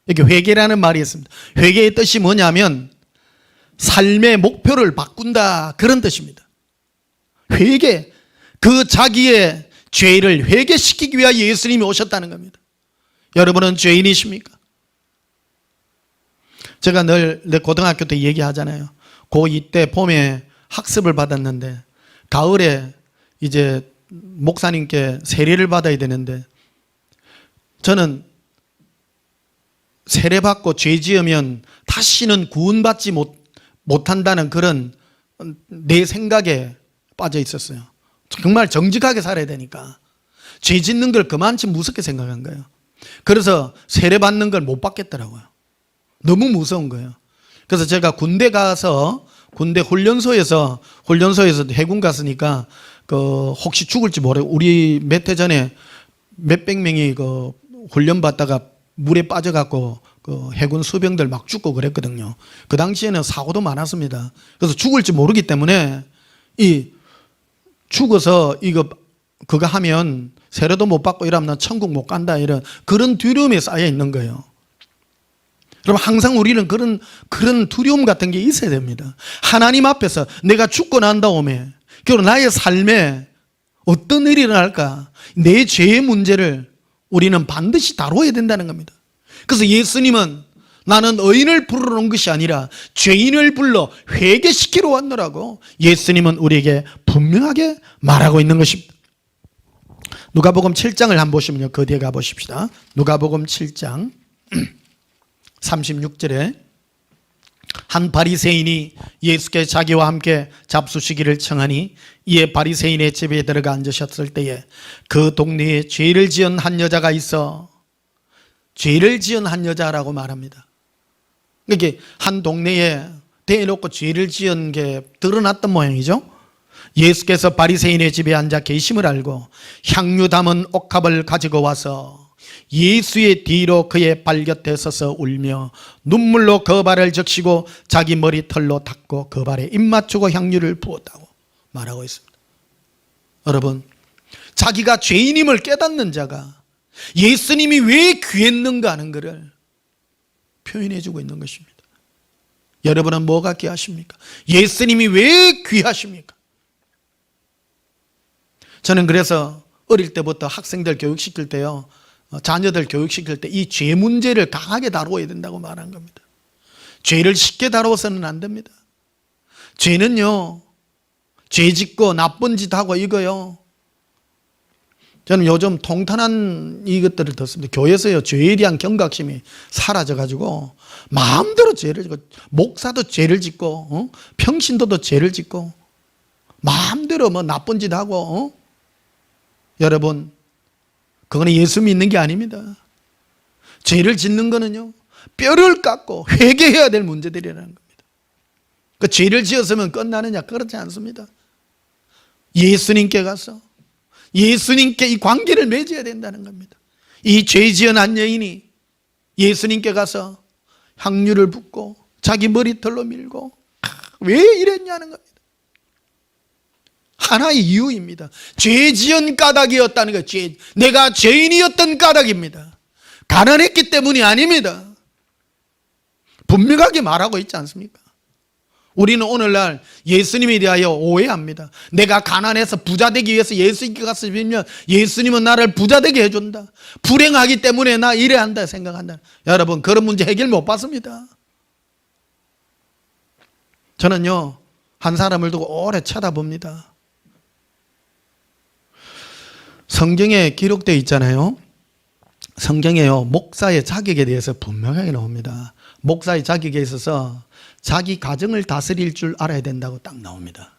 A: 여기 회개라는 말이 있습니다. 회개의 뜻이 뭐냐면 삶의 목표를 바꾼다, 그런 뜻입니다. 회개, 그 자기의 죄를 회개시키기 위하여 예수님이 오셨다는 겁니다. 여러분은 죄인이십니까? 제가 늘 내 고등학교 때 얘기하잖아요. 고2 때 봄에 학습을 받았는데 가을에 이제 목사님께 세례를 받아야 되는데 저는 세례받고 죄 지으면 다시는 구원받지 못한다는 그런 내 생각에 빠져 있었어요. 정말 정직하게 살아야 되니까 죄 짓는 걸 그만치 무섭게 생각한 거예요. 그래서 세례받는 걸 못 받겠더라고요. 너무 무서운 거예요. 그래서 제가 군대 가서 군대 훈련소에서 해군 갔으니까 혹시 죽을지 모르고 우리 몇 해 전에 몇백 명이 훈련 받다가 물에 빠져갖고 그 해군 수병들 막 죽고 그랬거든요. 그 당시에는 사고도 많았습니다. 그래서 죽을지 모르기 때문에 이 죽어서 그거 하면 세례도 못 받고 이러면 천국 못 간다, 이런 그런 두려움이 쌓여 있는 거예요. 그럼 항상 우리는 그런 두려움 같은 게 있어야 됩니다. 하나님 앞에서 내가 죽고 난 다음에 그리고 나의 삶에 어떤 일이 일어날까, 내 죄의 문제를 우리는 반드시 다뤄야 된다는 겁니다. 그래서 예수님은 나는 의인을 부르러 온 것이 아니라 죄인을 불러 회개시키러 왔노라고 예수님은 우리에게 분명하게 말하고 있는 것입니다. 누가복음 7장을 한번 보시면요, 그 뒤에 가보십시다. 누가복음 7장 36절에 한 바리새인이 예수께 자기와 함께 잡수시기를 청하니 이에 바리새인의 집에 들어가 앉으셨을 때에 그 동네에 죄를 지은 한 여자가 있어. 죄를 지은 한 여자라고 말합니다. 이게 한 동네에 대놓고 죄를 지은 게 드러났던 모양이죠. 예수께서 바리새인의 집에 앉아 계심을 알고 향유 담은 옥합을 가지고 와서 예수의 뒤로 그의 발 곁에 서서 울며 눈물로 그 발을 적시고 자기 머리털로 닦고 그 발에 입 맞추고 향유를 부었다고 말하고 있습니다. 여러분, 자기가 죄인임을 깨닫는 자가 예수님이 왜 귀했는가 하는 것을 표현해 주고 있는 것입니다. 여러분은 뭐가 귀하십니까? 예수님이 왜 귀하십니까? 저는 그래서 어릴 때부터 학생들 교육시킬 때요, 자녀들 교육시킬 때 이 죄 문제를 강하게 다루어야 된다고 말한 겁니다. 죄를 쉽게 다루어서는 안 됩니다. 죄는요, 죄 짓고 나쁜 짓 하고 이거요, 저는 요즘 통탄한 이것들을 듣습니다. 교회에서요, 죄에 대한 경각심이 사라져가지고 마음대로 죄를 짓고, 목사도 죄를 짓고, 평신도도 죄를 짓고, 마음대로 뭐 나쁜 짓 하고, 여러분, 그거는 예수 믿는 게 아닙니다. 죄를 짓는 거는요, 뼈를 깎고 회개해야 될 문제들이라는 겁니다. 그 죄를 지었으면 끝나느냐? 그렇지 않습니다. 예수님께 가서 예수님께 이 관계를 맺어야 된다는 겁니다. 이 죄 지은 한 여인이 예수님께 가서 향유를 붓고 자기 머리털로 밀고 왜 이랬냐는 겁니다. 하나의 이유입니다. 죄 지은 까닭이었다는 거예요. 내가 죄인이었던 까닭입니다. 가난했기 때문이 아닙니다. 분명하게 말하고 있지 않습니까? 우리는 오늘날 예수님에 대하여 오해합니다. 내가 가난해서 부자 되기 위해서 예수님께 가서 빌면 예수님은 나를 부자 되게 해준다. 불행하기 때문에 나 이래야 한다 생각한다. 여러분, 그런 문제 해결 못 받습니다. 저는요, 한 사람을 두고 오래 쳐다봅니다. 성경에 기록되어 있잖아요. 성경에요, 목사의 자격에 대해서 분명하게 나옵니다. 목사의 자격에 있어서 자기 가정을 다스릴 줄 알아야 된다고 딱 나옵니다.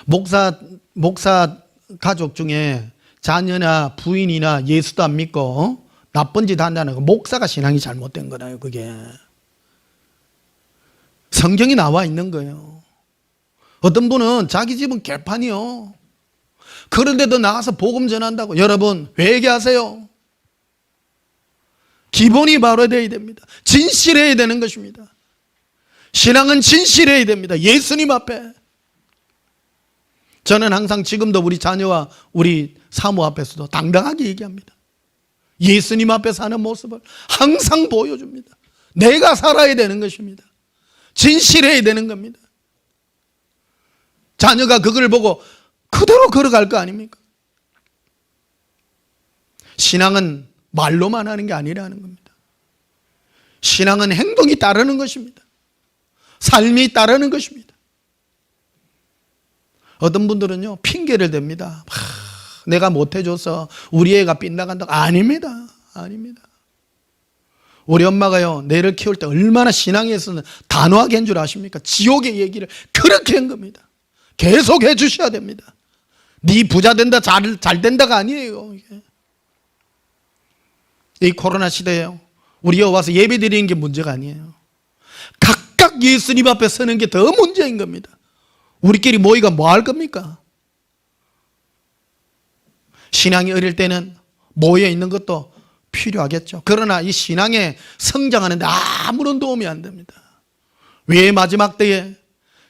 A: 목사 가족 중에 자녀나 부인이나 예수도 안 믿고 나쁜 짓 한다는 거, 목사가 신앙이 잘못된 거라요. 그게 성경이 나와 있는 거예요. 어떤 분은 자기 집은 개판이요, 그런데도 나가서 복음 전한다고. 여러분, 회개하세요. 기본이 바로 되어야 됩니다. 진실해야 되는 것입니다. 신앙은 진실해야 됩니다. 예수님 앞에. 저는 항상 지금도 우리 자녀와 우리 사모 앞에서도 당당하게 얘기합니다. 예수님 앞에 사는 모습을 항상 보여줍니다. 내가 살아야 되는 것입니다. 진실해야 되는 겁니다. 자녀가 그걸 보고 그대로 걸어갈 거 아닙니까? 신앙은 말로만 하는 게 아니라는 겁니다. 신앙은 행동이 따르는 것입니다. 삶이 따르는 것입니다. 어떤 분들은요, 핑계를 댑니다. 내가 못해줘서 우리 애가 빗나간다고. 아닙니다. 아닙니다. 우리 엄마가요, 내를 키울 때 얼마나 신앙에 있어서 단호하게 한 줄 아십니까? 지옥의 얘기를 그렇게 한 겁니다. 계속 해주셔야 됩니다. 네 부자 된다, 잘 된다가 아니에요. 이게. 이 코로나 시대에요, 우리가 와서 예배 드리는 게 문제가 아니에요. 각각 예수님 앞에 서는 게 더 문제인 겁니다. 우리끼리 모이가 뭐 할 겁니까? 신앙이 어릴 때는 모여 있는 것도 필요하겠죠. 그러나 이 신앙에 성장하는데 아무런 도움이 안 됩니다. 왜 마지막 때에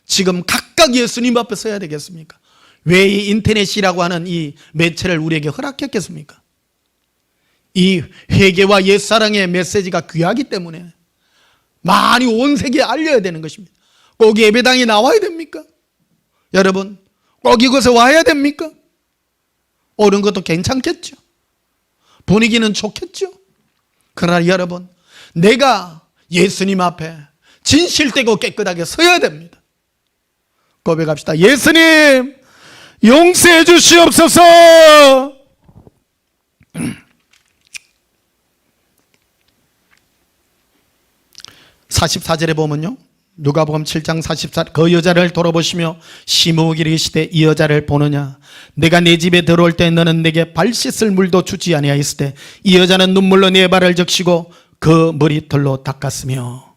A: 지금 각각 예수님 앞에 서야 되겠습니까? 왜 이 인터넷이라고 하는 이 매체를 우리에게 허락했겠습니까? 이 회개와 옛사랑의 메시지가 귀하기 때문에 많이 온 세계에 알려야 되는 것입니다. 꼭 예배당에 나와야 됩니까? 여러분, 꼭 이곳에 와야 됩니까? 오는 것도 괜찮겠죠. 분위기는 좋겠죠. 그러나 여러분, 내가 예수님 앞에 진실되고 깨끗하게 서야 됩니다. 고백합시다. 예수님, 용서해 주시옵소서. 44절에 보면요, 누가복음 7장 44, 그 여자를 돌아보시며 시므온이 이르시되 이 여자를 보느냐? 내가 내 집에 들어올 때 너는 내게 발 씻을 물도 주지 아니하였을 때 이 여자는 눈물로 내 발을 적시고 그 머리털로 닦았으며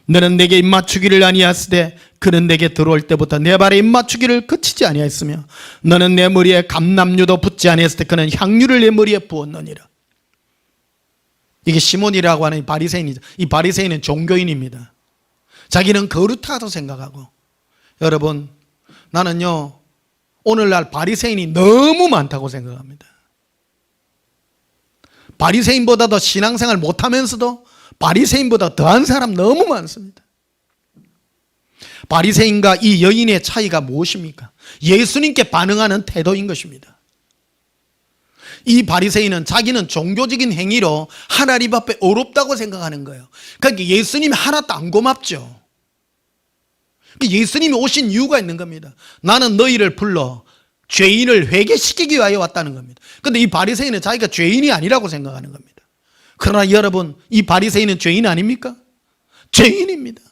A: 너는 내게 입맞추기를 아니하였을 때 그는 내게 들어올 때부터 내 발에 입맞추기를 그치지 아니하였으며 너는 내 머리에 감람류도 붓지 아니하였을 때 그는 향유를 내 머리에 부었느니라. 이게 시몬이라고 하는 바리새인이죠. 이 바리새인은 종교인입니다. 자기는 거룩하다고 생각하고, 여러분, 나는요 오늘날 바리새인이 너무 많다고 생각합니다. 바리새인보다도 신앙생활 못하면서도 바리새인보다 더한 사람 너무 많습니다. 바리새인과 이 여인의 차이가 무엇입니까? 예수님께 반응하는 태도인 것입니다. 이 바리새인은 자기는 종교적인 행위로 하나님 앞에 어렵다고 생각하는 거예요. 그러니까 예수님이 하나도 안 고맙죠. 예수님이 오신 이유가 있는 겁니다. 나는 너희를 불러 죄인을 회개시키기 위하여 왔다는 겁니다. 그런데 이 바리새인은 자기가 죄인이 아니라고 생각하는 겁니다. 그러나 여러분, 이 바리새인은 죄인 아닙니까? 죄인입니다.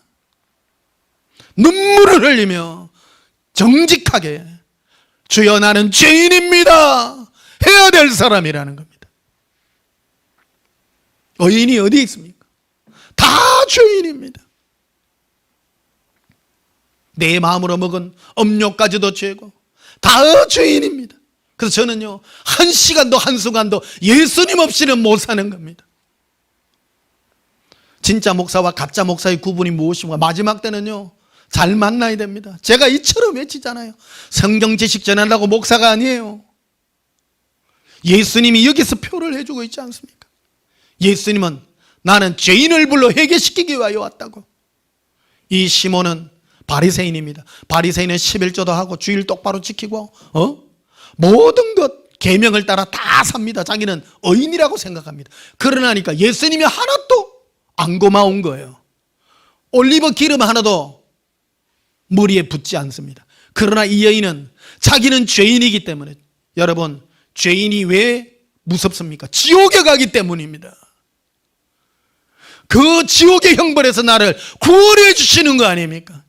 A: 눈물을 흘리며 정직하게 주여 나는 죄인입니다 해야 될 사람이라는 겁니다. 의인이 어디 있습니까? 다 죄인입니다. 내 마음으로 먹은 음료까지도 죄고 다 죄인입니다. 그래서 저는요 한 시간도 한순간도 예수님 없이는 못 사는 겁니다. 진짜 목사와 가짜 목사의 구분이 무엇인가? 마지막 때는요 잘 만나야 됩니다. 제가 이처럼 외치잖아요. 성경 지식 전하려고 목사가 아니에요. 예수님이 여기서 표를 해주고 있지 않습니까? 예수님은 나는 죄인을 불러 회개시키기 위하여 왔다고. 이 시몬은 바리새인입니다. 바리새인은 11조도 하고 주일 똑바로 지키고 모든 것 계명을 따라 다 삽니다. 자기는 의인이라고 생각합니다. 그러나니까 예수님이 하나도 안 고마운 거예요. 올리브 기름 하나도 머리에 붓지 않습니다. 그러나 이 여인은 자기는 죄인이기 때문에, 여러분, 죄인이 왜 무섭습니까? 지옥에 가기 때문입니다. 그 지옥의 형벌에서 나를 구원해 주시는 거 아닙니까?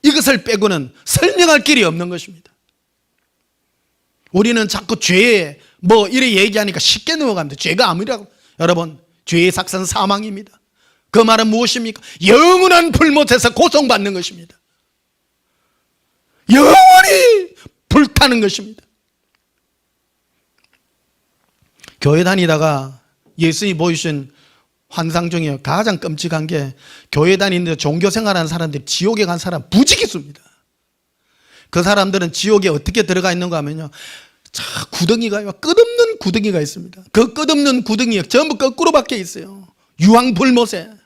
A: 이것을 빼고는 설명할 길이 없는 것입니다. 우리는 자꾸 죄에 이래 얘기하니까 쉽게 넘어갑니다. 죄가 아무리라고. 여러분, 죄의 삭선 사망입니다. 그 말은 무엇입니까? 영원한 불못에서 고통받는 것입니다. 영원히 불타는 것입니다. 교회 다니다가 예수님이 보여주신 환상 중에 가장 끔찍한 게, 교회 다니는데 종교 생활하는 사람들이 지옥에 간 사람 부지기 씁니다. 그 사람들은 지옥에 어떻게 들어가 있는가 하면요, 구덩이가요, 끝없는 구덩이가 있습니다. 그 끝없는 구덩이에 전부 거꾸로 박혀 있어요. 유황불못에.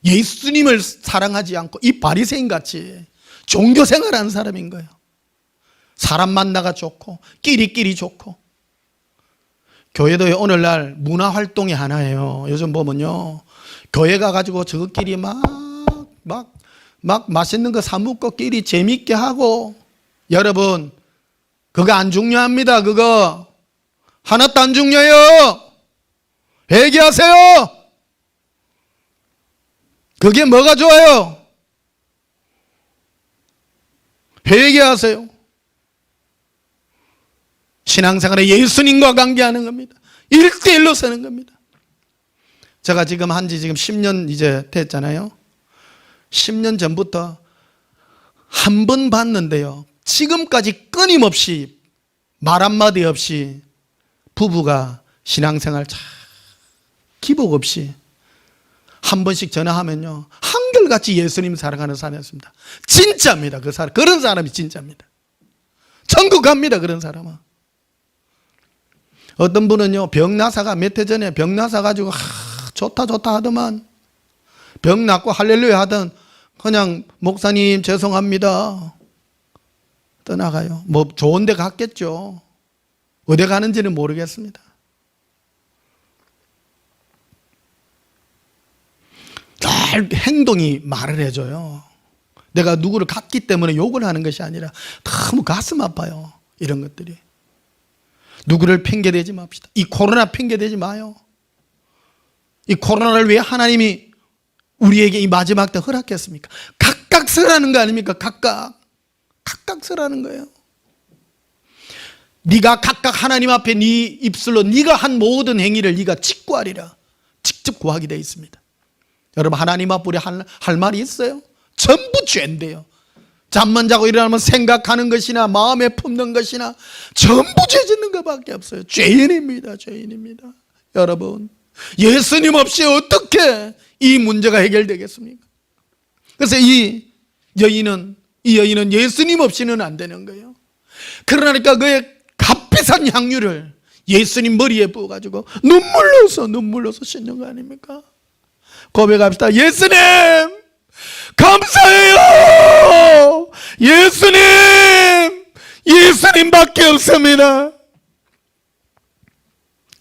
A: 예수님을 사랑하지 않고 이 바리새인같이 종교 생활하는 사람인 거예요. 사람 만나가 좋고 끼리끼리 좋고. 교회도 오늘날 문화활동이 하나예요. 요즘 보면요, 교회 가가지고 저끼리 막 맛있는 거 사 먹고 끼리 재밌게 하고. 여러분, 그거 안 중요합니다. 그거 하나도 안 중요해요. 회개하세요. 그게 뭐가 좋아요? 회개하세요. 신앙생활에 예수님과 관계하는 겁니다. 1대1로 사는 겁니다. 제가 지금 한지 10년 이제 됐잖아요. 10년 전부터 한 번 봤는데요, 지금까지 끊임없이 말 한마디 없이 부부가 신앙생활 참 기복 없이 한 번씩 전화하면요, 한결같이 예수님 사랑하는 사람이었습니다. 진짜입니다. 그 사람, 그런 사람이 진짜입니다. 천국 갑니다. 그런 사람은. 어떤 분은요, 병 나사가 몇 해 전에 병 나사 가지고 좋다 하더만, 병 낫고 할렐루야 하던, 그냥 목사님 죄송합니다 떠나가요. 뭐 좋은 데 갔겠죠. 어디 가는지는 모르겠습니다. 늘 행동이 말을 해줘요. 내가 누구를 갔기 때문에 욕을 하는 것이 아니라 너무 가슴 아파요. 이런 것들이. 누구를 핑계대지 맙시다. 이 코로나 핑계대지 마요. 이 코로나를 왜 하나님이 우리에게 이 마지막 때 허락했습니까? 각각 서라는 거 아닙니까? 각각 서라는 거예요. 네가 각각 하나님 앞에 네 입술로 네가 한 모든 행위를 네가 직구하리라. 직접 구하게 되어 있습니다. 여러분, 하나님 앞에 우리 할 말이 있어요? 전부 죄인데요. 잠만 자고 일어나면 생각하는 것이나 마음에 품는 것이나 전부 죄 짓는 것밖에 없어요. 죄인입니다. 여러분, 예수님 없이 어떻게 이 문제가 해결되겠습니까? 그래서 이 여인은 예수님 없이는 안 되는 거예요. 그러니까 그의 값비싼 향유를 예수님 머리에 부어가지고 눈물로서 씻는 거 아닙니까? 고백합시다. 예수님 감사해요. 예수님밖에 없습니다.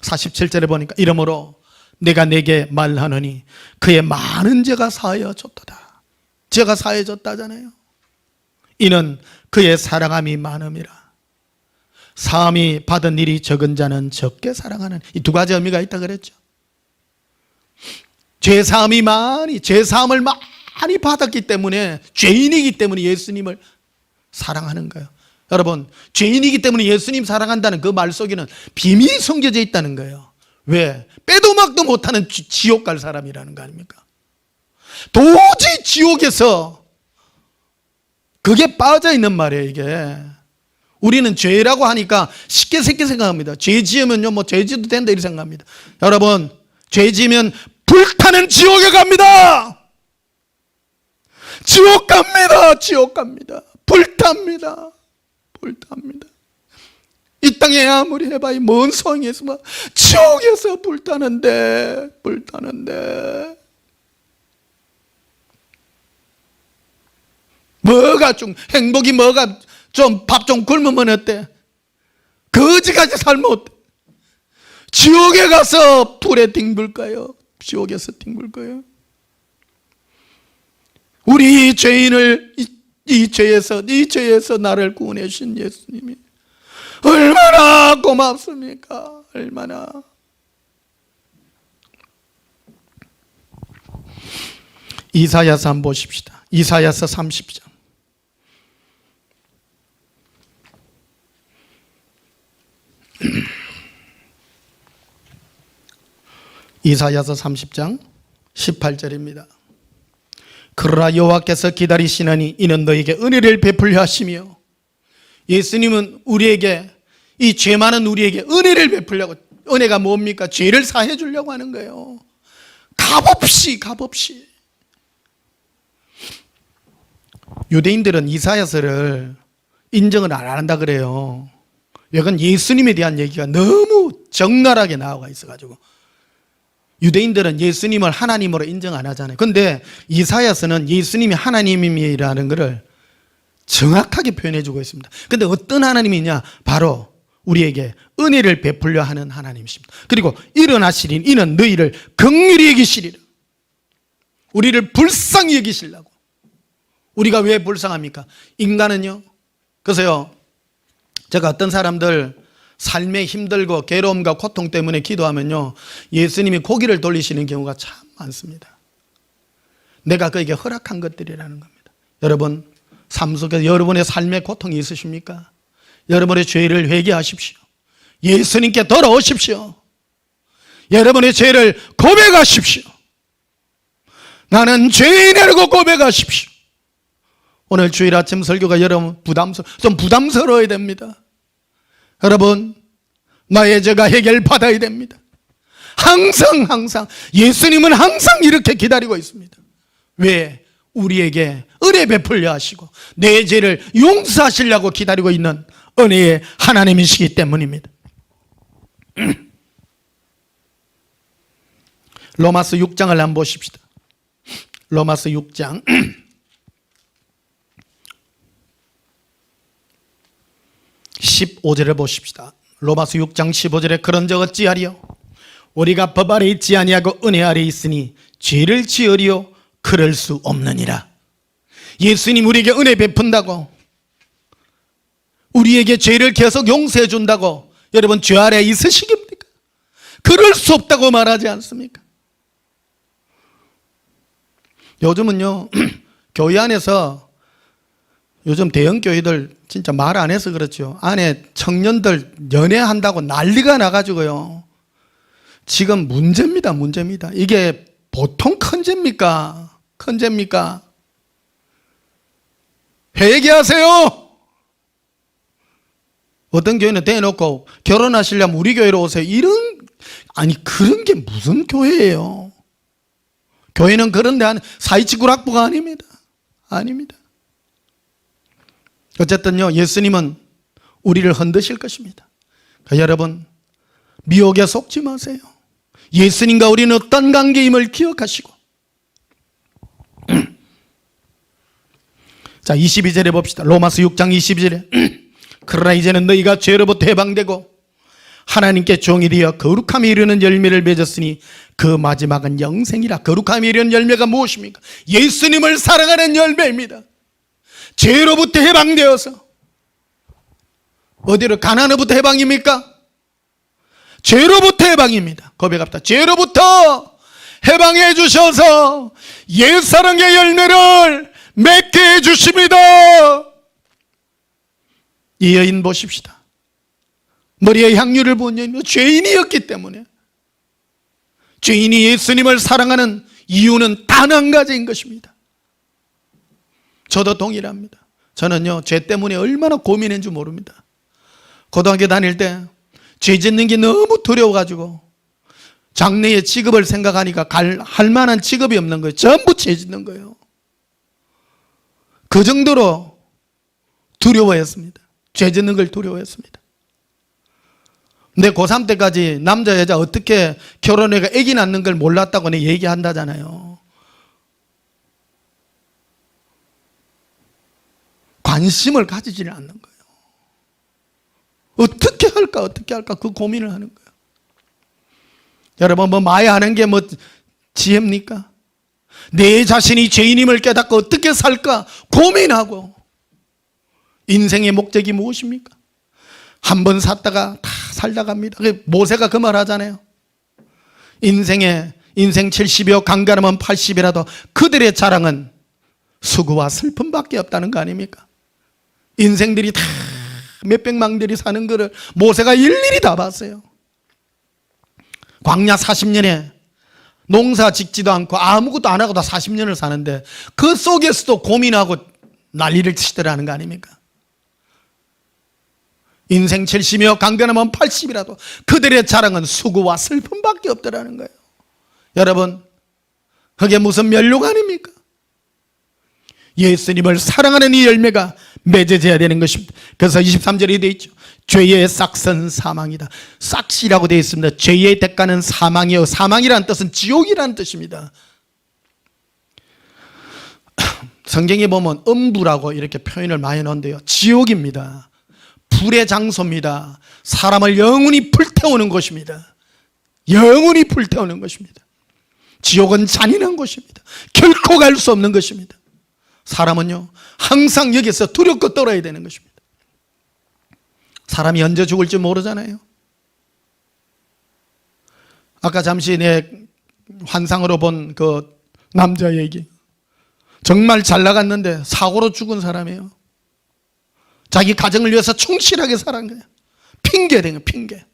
A: 47절에 보니까 이러므로 내가 내게 말하노니 그의 많은 죄가 사하여졌도다. 죄가 사하여졌다잖아요. 이는 그의 사랑함이 많음이라. 사함이 받은 일이 적은 자는 적게 사랑하는, 이 두 가지 의미가 있다 그랬죠. 죄사함이 죄사함을 많이 받았기 때문에, 죄인이기 때문에 예수님을 사랑하는 거예요. 여러분, 죄인이기 때문에 예수님 사랑한다는 그 말 속에는 비밀이 숨겨져 있다는 거예요. 왜? 빼도 막도 못하는 지옥 갈 사람이라는 거 아닙니까? 도저히 지옥에서 그게 빠져 있는 말이에요. 이게 우리는 죄라고 하니까 쉽게 생각합니다. 죄 지으면요, 뭐 죄 지어도 된다 이렇게 생각합니다. 여러분, 죄 지으면 불타는 지옥에 갑니다. 지옥 갑니다. 불탑니다. 이 땅에 아무리 해봐야 뭔 소용이 있어. 지옥에서 불타는데 뭐가 좀 행복이 뭐가 좀 밥 좀 굶으면 어때? 거지같이 살면 어때? 지옥에 가서 불에 뒹굴까요? 지옥에서 뒹굴까요? 우리 죄인을 이 죄에서 나를 구원해 주신 예수님이 얼마나 고맙습니까? 얼마나. 이사야서 한번 보십시다. 이사야서 30장. 이사야서 30장 18절입니다. 그러나 여호와께서 기다리시나니 이는 너에게 은혜를 베풀려 하시며, 예수님은 우리에게, 이 죄 많은 우리에게 은혜를 베풀려고, 은혜가 뭡니까? 죄를 사해 주려고 하는 거예요. 값없이. 유대인들은 이사야서를 인정을 안 한다 그래요. 이건 예수님에 대한 얘기가 너무 적나라하게 나와 있어가지고 유대인들은 예수님을 하나님으로 인정 안 하잖아요. 그런데 이사야서는 예수님이 하나님이라는 것을 정확하게 표현해 주고 있습니다. 그런데 어떤 하나님이냐? 바로 우리에게 은혜를 베풀려 하는 하나님이십니다. 그리고 일어나시리니 이는 너희를 긍휼히 여기시리라. 우리를 불쌍히 여기시려고. 우리가 왜 불쌍합니까? 인간은요, 그래서요, 제가 어떤 사람들 삶에 힘들고 괴로움과 고통 때문에 기도하면요, 예수님이 고개를 돌리시는 경우가 참 많습니다. 내가 그에게 허락한 것들이라는 겁니다. 여러분, 삶 속에서 여러분의 삶에 고통이 있으십니까? 여러분의 죄를 회개하십시오. 예수님께 돌아오십시오. 여러분의 죄를 고백하십시오. 나는 죄인이라고 고백하십시오. 오늘 주일 아침 설교가 여러분 좀 부담스러워야 됩니다. 여러분, 나의 죄가 해결받아야 됩니다. 항상 예수님은 항상 이렇게 기다리고 있습니다. 왜? 우리에게 은혜 베풀려 하시고 내 죄를 용서하시려고 기다리고 있는 은혜의 하나님이시기 때문입니다. 로마서 6장을 한번 보십시다. 로마서 6장 15절을 보십시다. 로마서 6장 15절에 그런즉 어찌하리요? 우리가 법 아래 있지 아니하고 은혜 아래 있으니 죄를 지으리요? 그럴 수 없느니라. 예수님 우리에게 은혜 베푼다고, 우리에게 죄를 계속 용서해 준다고 여러분 죄 아래 있으시겠습니까? 그럴 수 없다고 말하지 않습니까? 요즘은요 교회 안에서 요즘 대형 교회들 진짜 말 안 해서 그렇죠. 안에 청년들 연애한다고 난리가 나가지고요. 지금 문제입니다. 이게 보통 큰 죄입니까? 큰 죄입니까? 회개하세요. 어떤 교회는 대놓고 결혼하시려면 우리 교회로 오세요. 아니 그런 게 무슨 교회예요? 교회는 그런데 사이치구락부가 아닙니다. 어쨌든요 예수님은 우리를 흔드실 것입니다. 그러니까 여러분 미혹에 속지 마세요. 예수님과 우리는 어떤 관계임을 기억하시고 자 22절에 봅시다. 로마서 6장 22절에 그러나 이제는 너희가 죄로부터 해방되고 하나님께 종이 되어 거룩함에 이르는 열매를 맺었으니 그 마지막은 영생이라. 거룩함에 이르는 열매가 무엇입니까? 예수님을 사랑하는 열매입니다. 죄로부터 해방되어서 어디로? 가난으로부터 해방입니까? 죄로부터 해방입니다. 고백합니다. 죄로부터 해방해 주셔서 옛사랑의 열매를 맺게 해 주십니다. 이 여인 보십시다. 머리에 향유를 부은 여인은 죄인이었기 때문에, 죄인이 예수님을 사랑하는 이유는 단 한 가지인 것입니다. 저도 동일합니다. 저는요 죄 때문에 얼마나 고민했는지 모릅니다. 고등학교 다닐 때 죄 짓는 게 너무 두려워가지고 장래의 직업을 생각하니까 할 만한 직업이 없는 거예요. 전부 죄 짓는 거예요. 그 정도로 두려워했습니다. 죄 짓는 걸 두려워했습니다. 근데 고3 때까지 남자 여자 어떻게 결혼해가 애기 낳는 걸 몰랐다고 내 얘기한다잖아요. 관심을 가지지를 않는 거예요. 어떻게 할까 그 고민을 하는 거예요. 여러분 뭐 마야하는 게 뭐 지혜입니까? 내 자신이 죄인임을 깨닫고 어떻게 살까 고민하고. 인생의 목적이 무엇입니까? 한 번 샀다가 다 살다 갑니다. 모세가 그 말 하잖아요. 인생 70이요 강가름은 80이라도 그들의 자랑은 수고와 슬픔밖에 없다는 거 아닙니까? 인생들이 다 몇백망들이 사는 거를 모세가 일일이 다 봤어요. 광야 40년에 농사 짓지도 않고 아무것도 안 하고 다 40년을 사는데 그 속에서도 고민하고 난리를 치더라는 거 아닙니까? 인생 70이요 강건하면 80이라도 그들의 자랑은 수고와 슬픔밖에 없더라는 거예요. 여러분 그게 무슨 면류가 아닙니까? 예수님을 사랑하는 이 열매가 맺어져야 되는 것입니다. 그래서 23절에 되어 있죠. 죄의 싹은 사망이다. 싹이라고 되어 있습니다. 죄의 대가는 사망이요. 사망이라는 뜻은 지옥이라는 뜻입니다. 성경에 보면 음부라고 이렇게 표현을 많이 넣는데요. 지옥입니다. 불의 장소입니다. 사람을 영원히 불태우는 곳입니다. 영원히 불태우는 것입니다. 지옥은 잔인한 곳입니다. 결코 갈 수 없는 것입니다. 사람은요 항상 여기서 두렵고 떨어야 되는 것입니다. 사람이 언제 죽을지 모르잖아요. 아까 잠시 내 환상으로 본 그 남자 얘기, 정말 잘 나갔는데 사고로 죽은 사람이에요. 자기 가정을 위해서 충실하게 살은 거예요. 핑계 된 거예요. 핑계.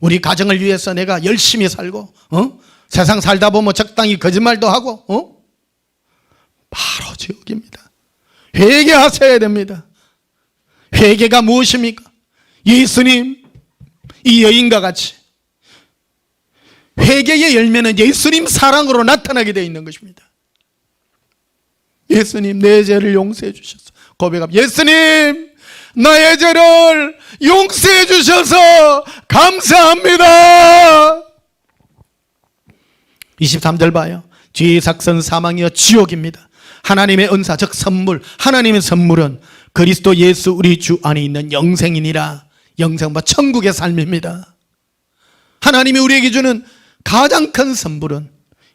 A: 우리 가정을 위해서 내가 열심히 살고 세상 살다 보면 적당히 거짓말도 하고 바로 지옥입니다. 회개하셔야 됩니다. 회개가 무엇입니까? 예수님, 이 여인과 같이 회개의 열매는 예수님 사랑으로 나타나게 되어 있는 것입니다. 예수님, 내 죄를 용서해 주셔서 고백합니다. 예수님, 나의 죄를 용서해 주셔서 감사합니다. 23절 봐요. 죄의 삭선 사망이여 지옥입니다. 하나님의 은사, 즉 선물, 하나님의 선물은 그리스도 예수 우리 주 안에 있는 영생이니라. 영생과 천국의 삶입니다. 하나님이 우리에게 주는 가장 큰 선물은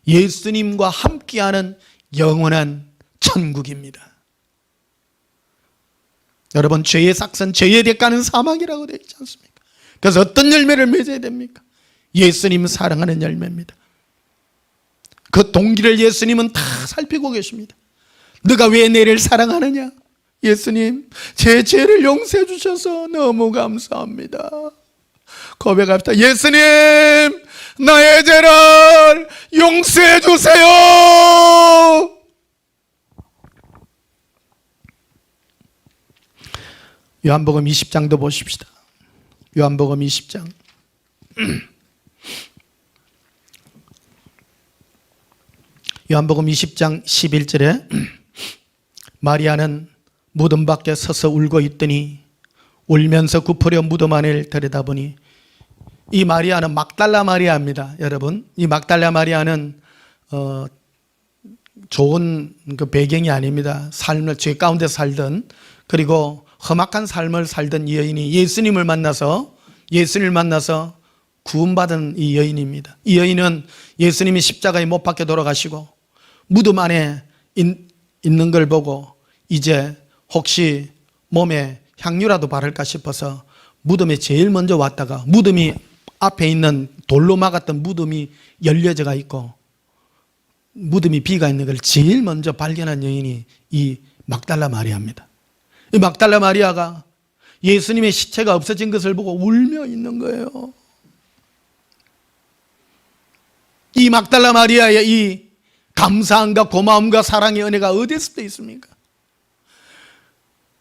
A: 예수님과 함께하는 영원한 천국입니다. 여러분, 죄의 삭선, 죄의 대가는 사망이라고 되어 있지 않습니까? 그래서 어떤 열매를 맺어야 됩니까? 예수님 사랑하는 열매입니다. 그 동기를 예수님은 다 살피고 계십니다. 너가 왜 내를 사랑하느냐? 예수님, 제 죄를 용서해 주셔서 너무 감사합니다. 고백합시다. 예수님, 나의 죄를 용서해 주세요. 요한복음 20장도 보십시다. 요한복음 20장. 요한복음 20장 11절에 마리아는 무덤 밖에 서서 울고 있더니 울면서 굽으려 무덤 안을 들여다보니, 이 마리아는 막달라 마리아입니다. 여러분, 이 막달라 마리아는 좋은 그 배경이 아닙니다. 삶을 죄 가운데 살던, 그리고 험악한 삶을 살던 이 여인이 예수님을 만나서 구원받은 이 여인입니다. 이 여인은 예수님이 십자가에 못 박혀 돌아가시고 무덤 안에 있는 걸 보고 이제 혹시 몸에 향유라도 바를까 싶어서 무덤에 제일 먼저 왔다가, 무덤이 앞에 있는 돌로 막았던 무덤이 열려져가 있고 무덤이 비가 있는 걸 제일 먼저 발견한 여인이 이 막달라 마리아입니다. 이 막달라 마리아가 예수님의 시체가 없어진 것을 보고 울며 있는 거예요. 이 막달라 마리아의 이 감사함과 고마움과 사랑의 은혜가 어디서 있습니까?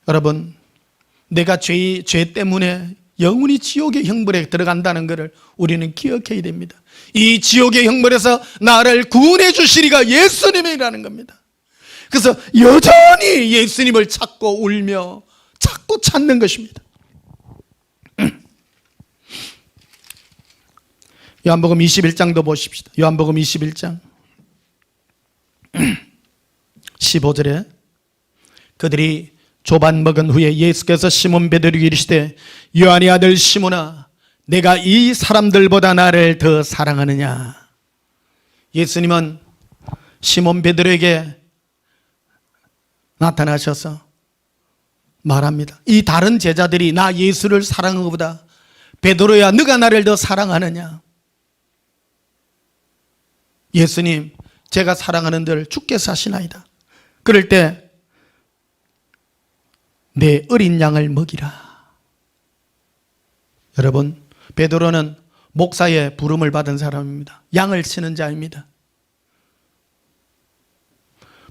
A: 여러분, 내가 죄 때문에 영원히 지옥의 형벌에 들어간다는 것을 우리는 기억해야 됩니다. 이 지옥의 형벌에서 나를 구원해 주시리가 예수님이라는 겁니다. 그래서 여전히 예수님을 찾고 울며 찾고 찾는 것입니다. 요한복음 21장도 보십시다. 요한복음 21장 15절에 그들이 조반 먹은 후에 예수께서 시몬 베드로에게 이르시되 요한의 아들 시몬아, 내가 이 사람들보다 나를 더 사랑하느냐? 예수님은 시몬 베드로에게 나타나셔서 말합니다. 이 다른 제자들이 나 예수를 사랑한 것보다 베드로야, 너가 나를 더 사랑하느냐? 예수님, 제가 사랑하는들 주께서 하시나이다. 그럴 때 내 어린 양을 먹이라. 여러분, 베드로는 목사의 부름을 받은 사람입니다. 양을 치는 자입니다.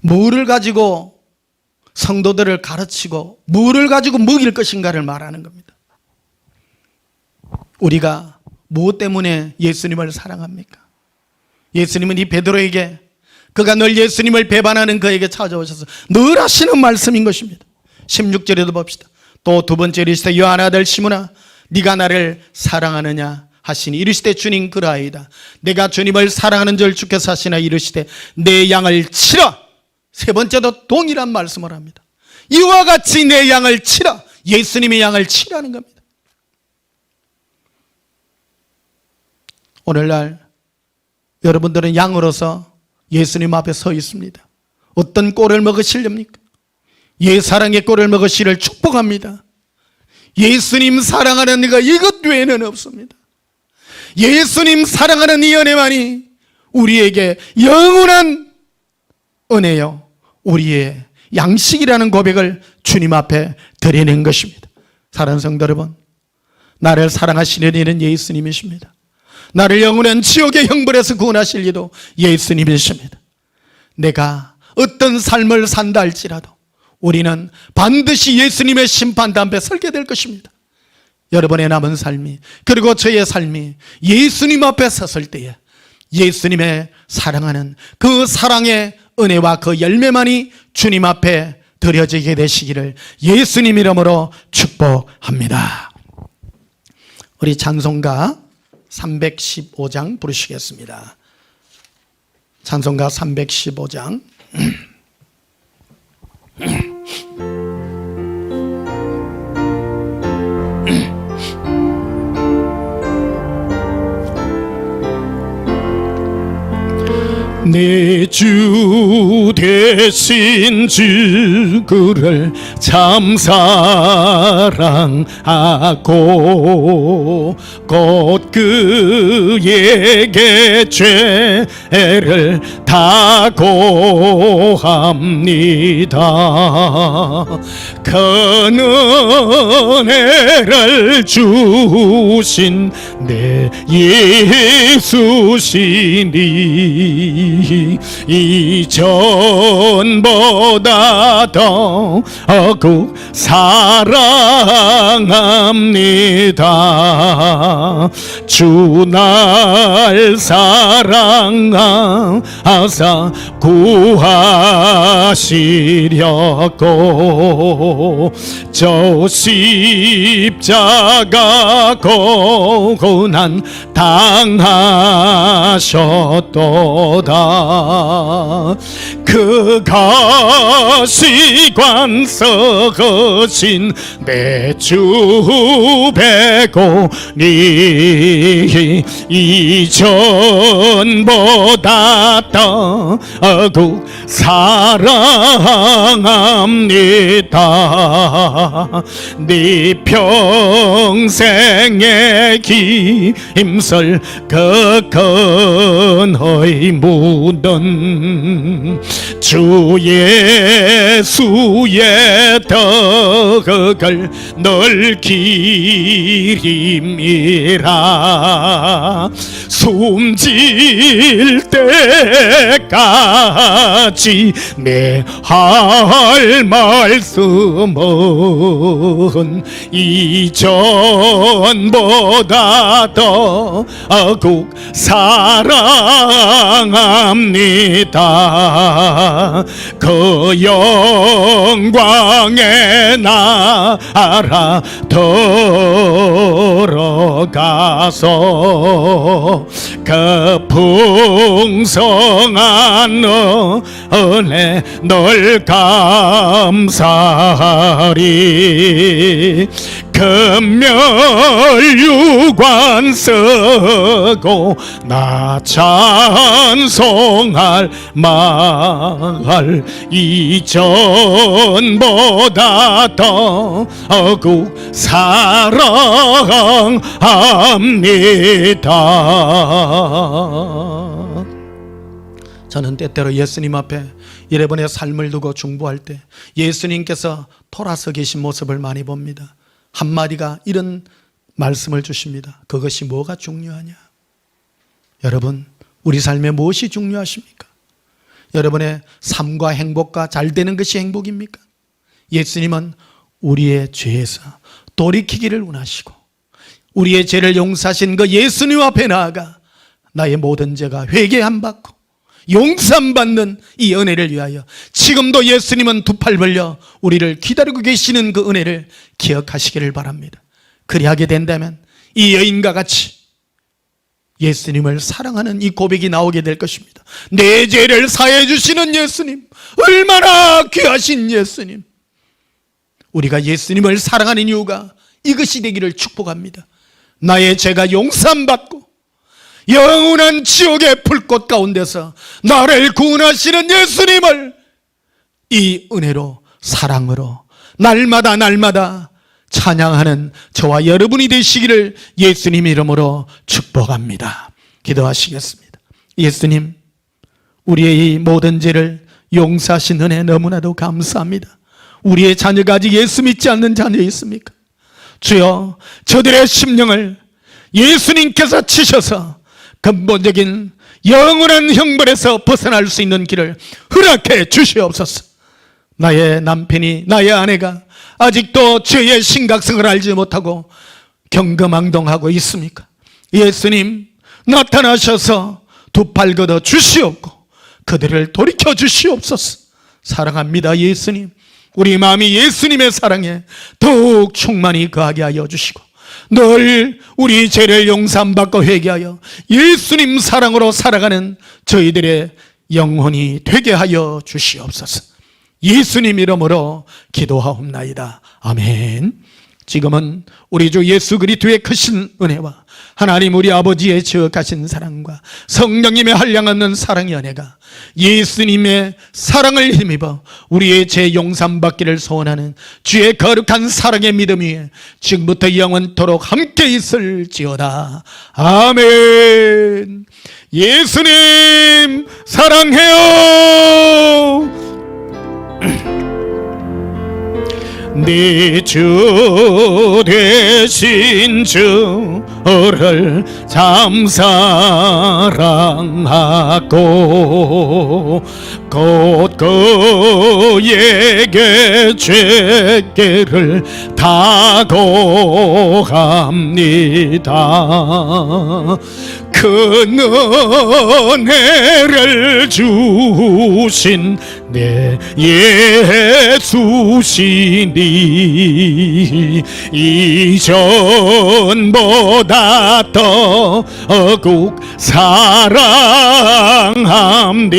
A: 무엇을 가지고 성도들을 가르치고 무엇을 가지고 먹일 것인가를 말하는 겁니다. 우리가 무엇 때문에 예수님을 사랑합니까? 예수님은 이 베드로에게, 그가 늘 예수님을 배반하는 그에게 찾아오셔서 늘 하시는 말씀인 것입니다. 16절에도 봅시다. 또 두 번째 이르시되 요한 아들 시몬아, 네가 나를 사랑하느냐 하시니 이르시되 주님 그러하이다. 내가 주님을 사랑하는 줄 주께서 하시나 이르시되 내 양을 치라. 세 번째도 동일한 말씀을 합니다. 이와 같이 내 양을 치라. 예수님의 양을 치라는 겁니다. 오늘날 여러분들은 양으로서 예수님 앞에 서 있습니다. 어떤 꼴을 먹으시렵니까? 예사랑의 꼴을 먹으시를 축복합니다. 예수님 사랑하는 이가 이것 외에는 없습니다. 예수님 사랑하는 이 은혜만이 우리에게 영원한 은혜요, 우리의 양식이라는 고백을 주님 앞에 드리는 것입니다. 사랑하는 성도 여러분, 나를 사랑하시는 이는 예수님이십니다. 나를 영원한 지옥의 형벌에서 구원하실 이도 예수님이십니다. 내가 어떤 삶을 산다 할지라도 우리는 반드시 예수님의 심판대 앞에 설게 될 것입니다. 여러분의 남은 삶이, 그리고 저의 삶이 예수님 앞에 섰을 때에 예수님의 사랑하는 그 사랑의 은혜와 그 열매만이 주님 앞에 드려지게 되시기를 예수님 이름으로 축복합니다. 우리 찬송가 315장 부르시겠습니다. 찬송가 315장. 내 주 대신 주를 참 사랑하고 곧 그에게 죄를 다 고합니다. 그 은혜를 주신 내 예수시니 이전보다 더욱 사랑합니다. 주 날 사랑하사 구하시려고 저 십자가 고난 당하셨도다. 그 가시관 서신 내 주 배고니 이전보다 더욱 사랑합니다. 네 평생의 힘쓸 그 근의 묻은 주 예수의 덕을 늘 기림이라 숨질 때까지 내 할 말씀은 이전보다 더욱 사랑합니다. 그 영광의 나라 들어가서 그 풍성한 은혜 늘 감사하리. 금멸유관 쓰고 나 찬송할 말 이전보다 더욱 사랑합니다. 저는 때때로 예수님 앞에 여러분의 삶을 두고 중보할 때 예수님께서 돌아서 계신 모습을 많이 봅니다. 한마디가 이런 말씀을 주십니다. 그것이 뭐가 중요하냐? 여러분, 우리 삶에 무엇이 중요하십니까? 여러분의 삶과 행복과 잘 되는 것이 행복입니까? 예수님은 우리의 죄에서 돌이키기를 원하시고 우리의 죄를 용서하신 그 예수님 앞에 나아가 나의 모든 죄가 회개함 받고 용서받는 이 은혜를 위하여 지금도 예수님은 두 팔 벌려 우리를 기다리고 계시는 그 은혜를 기억하시기를 바랍니다. 그리하게 된다면 이 여인과 같이 예수님을 사랑하는 이 고백이 나오게 될 것입니다. 내 죄를 사해 주시는 예수님, 얼마나 귀하신 예수님. 우리가 예수님을 사랑하는 이유가 이것이 되기를 축복합니다. 나의 죄가 용서받고 영원한 지옥의 불꽃 가운데서 나를 구원하시는 예수님을 이 은혜로 사랑으로 날마다 찬양하는 저와 여러분이 되시기를 예수님 이름으로 축복합니다. 기도하시겠습니다. 예수님, 우리의 이 모든 죄를 용서하신 은혜 너무나도 감사합니다. 우리의 자녀가 아직 예수 믿지 않는 자녀 있습니까? 주여, 저들의 심령을 예수님께서 치셔서 근본적인 영원한 형벌에서 벗어날 수 있는 길을 허락해 주시옵소서. 나의 남편이, 나의 아내가 아직도 죄의 심각성을 알지 못하고 경거망동하고 있습니까? 예수님 나타나셔서 두 팔 걷어 주시옵고 그들을 돌이켜 주시옵소서. 사랑합니다 예수님. 우리 마음이 예수님의 사랑에 더욱 충만히 거하게 하여 주시고 늘 우리 죄를 용서받고 회개하여 예수님 사랑으로 살아가는 저희들의 영혼이 되게 하여 주시옵소서. 예수님 이름으로 기도하옵나이다. 아멘. 지금은 우리 주 예수 그리스도의 크신 은혜와 하나님 우리 아버지의 지극하신 사랑과 성령님의 한량없는 사랑의 은혜가 예수님의 사랑을 힘입어 우리의 죄 용서받기를 소원하는 주의 거룩한 사랑의 믿음 위에 지금부터 영원토록 함께 있을지어다. 아멘. 예수님 사랑해요. 네 주 되신 주를 참 사랑하고 곧 그에게 죄를 다고합니다. 큰 은혜를 주신 내 예수시니 이전보다 더욱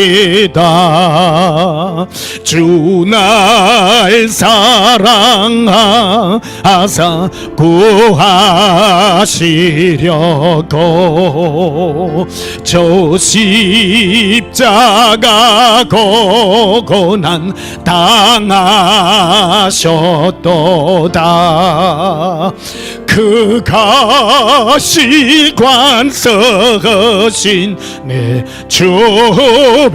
A: 사랑합니다. 주 날 사랑하사 구하시려고 저 십자가 고난 당하셨도다. 그가 시관서신 내 주배고니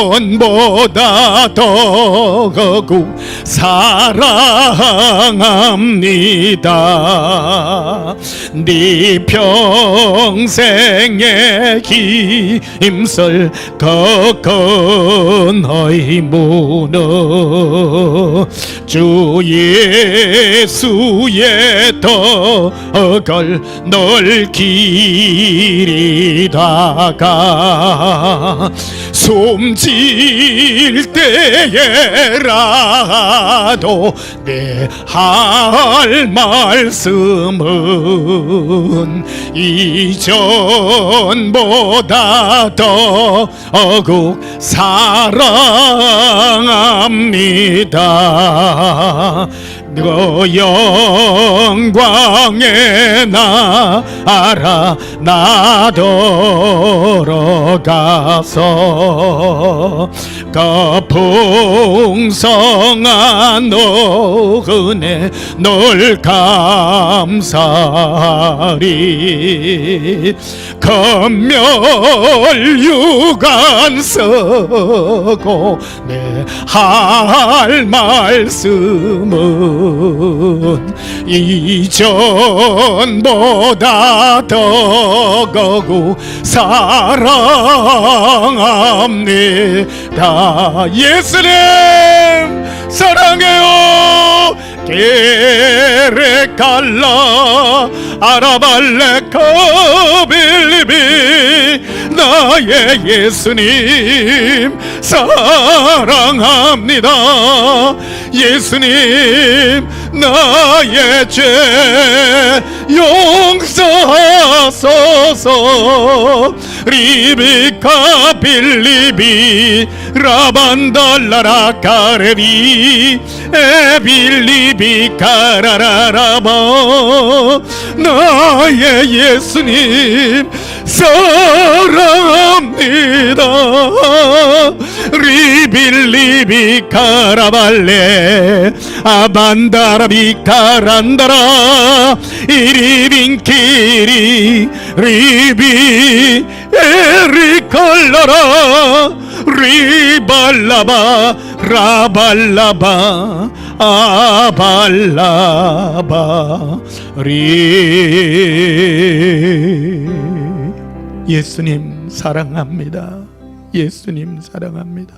A: 이전보다 더욱 사랑합니다. 네 평생의 힘쓸 거건의 문어 주 예수의 덕을 널 기리다가 숨질 때에라도 내 할 말씀은 이전보다 더욱 사랑합니다. 그 영광의 나라 나더러 가서 그 풍성한 은혜 널 감사리 검멸 유관 쓰고 내 할 말씀은 이전보다 더욱 사랑합니다. 예수님 사랑해요. 게레칼라 아라발레 카빌리비 나의 예수님 사랑합니다. 예수님 나의 죄 용서하소서. 리비카 빌리비 라반달라라 카레비 에빌리비 카라라라바 나의 예수님 사랑합니다. 리빌리비 카라발레 아반다라비 카란다라 이리빈키리 리비 에리칼라라 리발라바 라발라바 아발라바 리 예수님 사랑합니다. 예수님 사랑합니다.